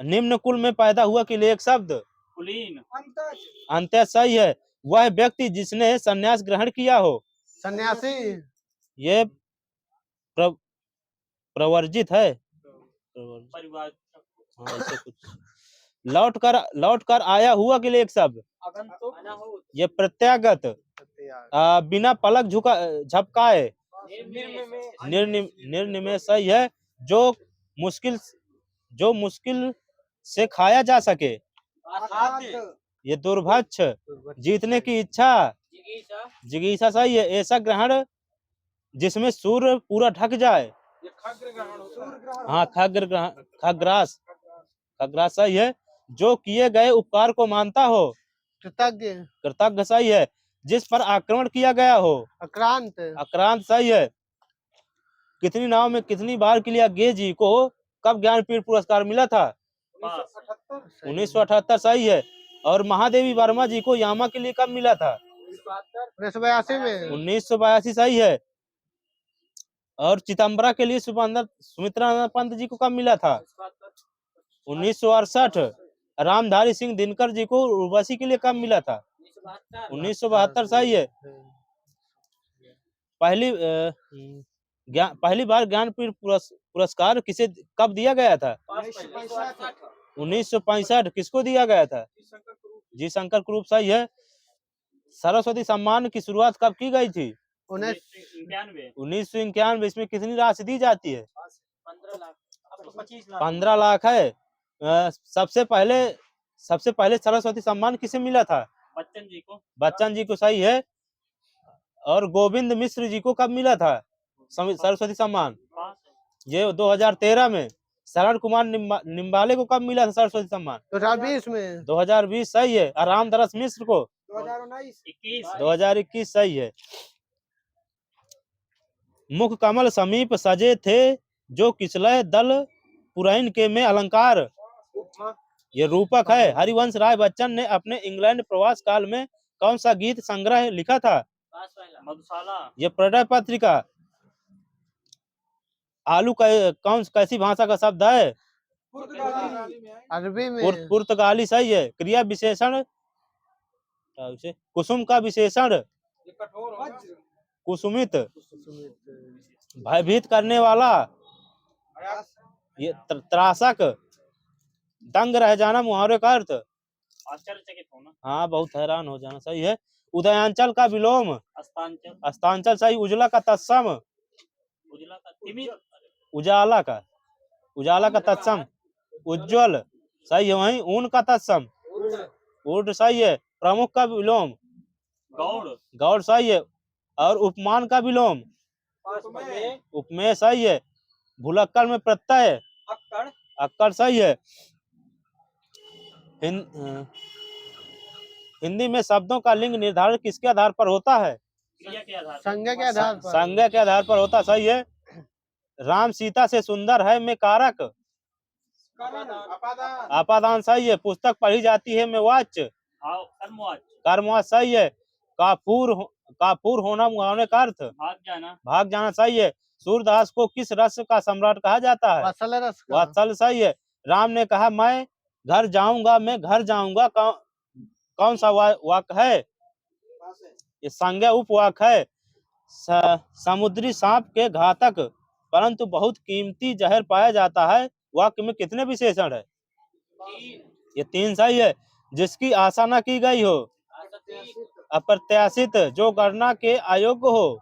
निम्न कुल में पैदा हुआ किलेक शब्द?
कुलीन।
अंत्य सही है। वह व्यक्ति जिसने संन्यास ग्रहण किया हो?
सन्यासी।
ये प्रवर्जित है।
परिवार।
हाँ, ऐसे कुछ। लौट कर आया हुआ के लिए एक शब्द? ये प्रत्यागत। बिना पलक झपकाए? निर्निमेष सही है। जो मुश्किल से खाया जा सके? ये दुर्भक्ष। जीतने की इच्छा? जिगीषा सही है। ऐसा ग्रहण जिसमें सूर्य पूरा ढक जाए? हाँ, खग्रास सही है। जो किए गए उपकार को मानता हो? कृतज्ञ सही है। जिस पर आक्रमण किया गया हो? आक्रांत सही है। कितनी नाव में कितनी बार के लिए गे जी को कब ज्ञानपीठ पुरस्कार मिला था? 1978 सही है। और महादेवी वर्मा जी को यामा के लिए कब मिला था?
1982 में।
1982 सही है। और चिदम्बरा के लिए सुमित्रा पंत जी को कब मिला था? 1968। रामधारी सिंह दिनकर जी को उर्वशी के लिए कब मिला था? 1972 सही है। पहली बार ज्ञानपीठ पुरस्कार किसे कब दिया गया था? 1965। किसको दिया गया था? जी शंकर कुरूप सही है। सरस्वती सम्मान की शुरुआत कब की गई थी? 1991। इसमें कितनी राशि दी जाती है? 15 लाख है। सबसे पहले सरस्वती सम्मान किसे मिला था? बच्चन जी को सही है। और गोविंद मिश्र जी को कब मिला था सरस्वती सम्मान? ये 2013 में। शरण कुमार निम्बाले को कब मिला था सरस्वती सम्मान?
2020 में।
2020 सही है। और रामदास मिश्र को 2021 सही है। मुख कमल समीप सजे थे जो किसलय दल पुरैन के में अलंकार? ये रूपक है। हरिवंश राय बच्चन ने अपने इंग्लैंड प्रवास काल में कौन सा गीत संग्रह लिखा था?
मधुशाला।
ये प्रणय पत्रिका। आलू कैसी भाषा का शब्द है?
अरबी में।
पुर्तगाली सही है। क्रिया विशेषण कुसुम का विशेषण? कुसुमित। भयभीत करने वाला? ये त्रासक। दंग रह जाना मुहावरे का अर्थ?
आश्चर्यचकित होना।
हाँ, बहुत हैरान हो जाना सही है। उदयांचल का विलोम? अस्तांचल सही। उजला का तत्सम? उजाला का तत्सम उज्ज्वल सही है। वहीं ऊन का तत्सम? ऊर्ध सही है। प्रमुख का विलोम? गौड़ सही है। और उपमान का विलोम? उपमेय सही है। भुलक्कड़ में प्रत्यय? अक्कड़ सही है। हिंदी में शब्दों का लिंग निर्धारण किसके आधार पर होता है?
संज्ञा के आधार पर।
संज्ञा के आधार पर होता सही है। राम सीता से सुंदर है में कारक? अपादान सही है। पुस्तक पढ़ी जाती है में वाच्य? कर्मवाच्य सही है। काफूर होना मुहावरे का अर्थ? भाग जाना सही है। सूरदास को किस रस का सम्राट कहा जाता है? वात्सल सही है। राम ने कहा मैं घर जाऊंगा कौन सा वाक्य है? ये संज्ञा उपवाक है। समुद्री सांप के घातक परंतु बहुत कीमती जहर पाया जाता है वाक्य में कितने विशेषण है? ये 3 सही है। जिसकी आशा न की गई हो? अप्रत्याशित। जो गणना के अयोग्य हो?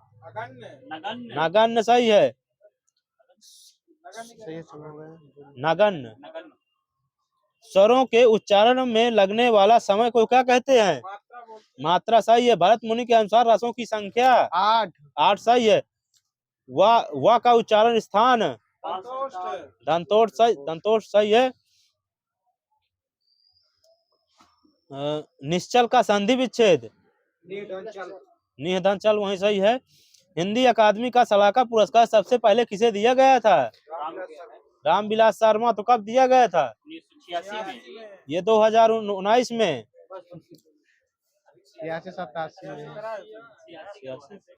नगण्य सही है। नगण्य। स्वरों के उच्चारण में लगने वाला समय को क्या कहते हैं? मात्रा सही है। भरत मुनि के अनुसार रसों की संख्या? 8 सही है। वा का उच्चारण स्थान? दंतोष्ठ सही है। निश्चल का संधि विच्छेद? निहदंचल वही सही है। हिंदी अकादमी का सलाहकार पुरस्कार सबसे पहले किसे दिया गया था? रामविलास शर्मा। तो कब दिया गया था?
1986 में।
ये 2019 में।
86 87 में।
सियासी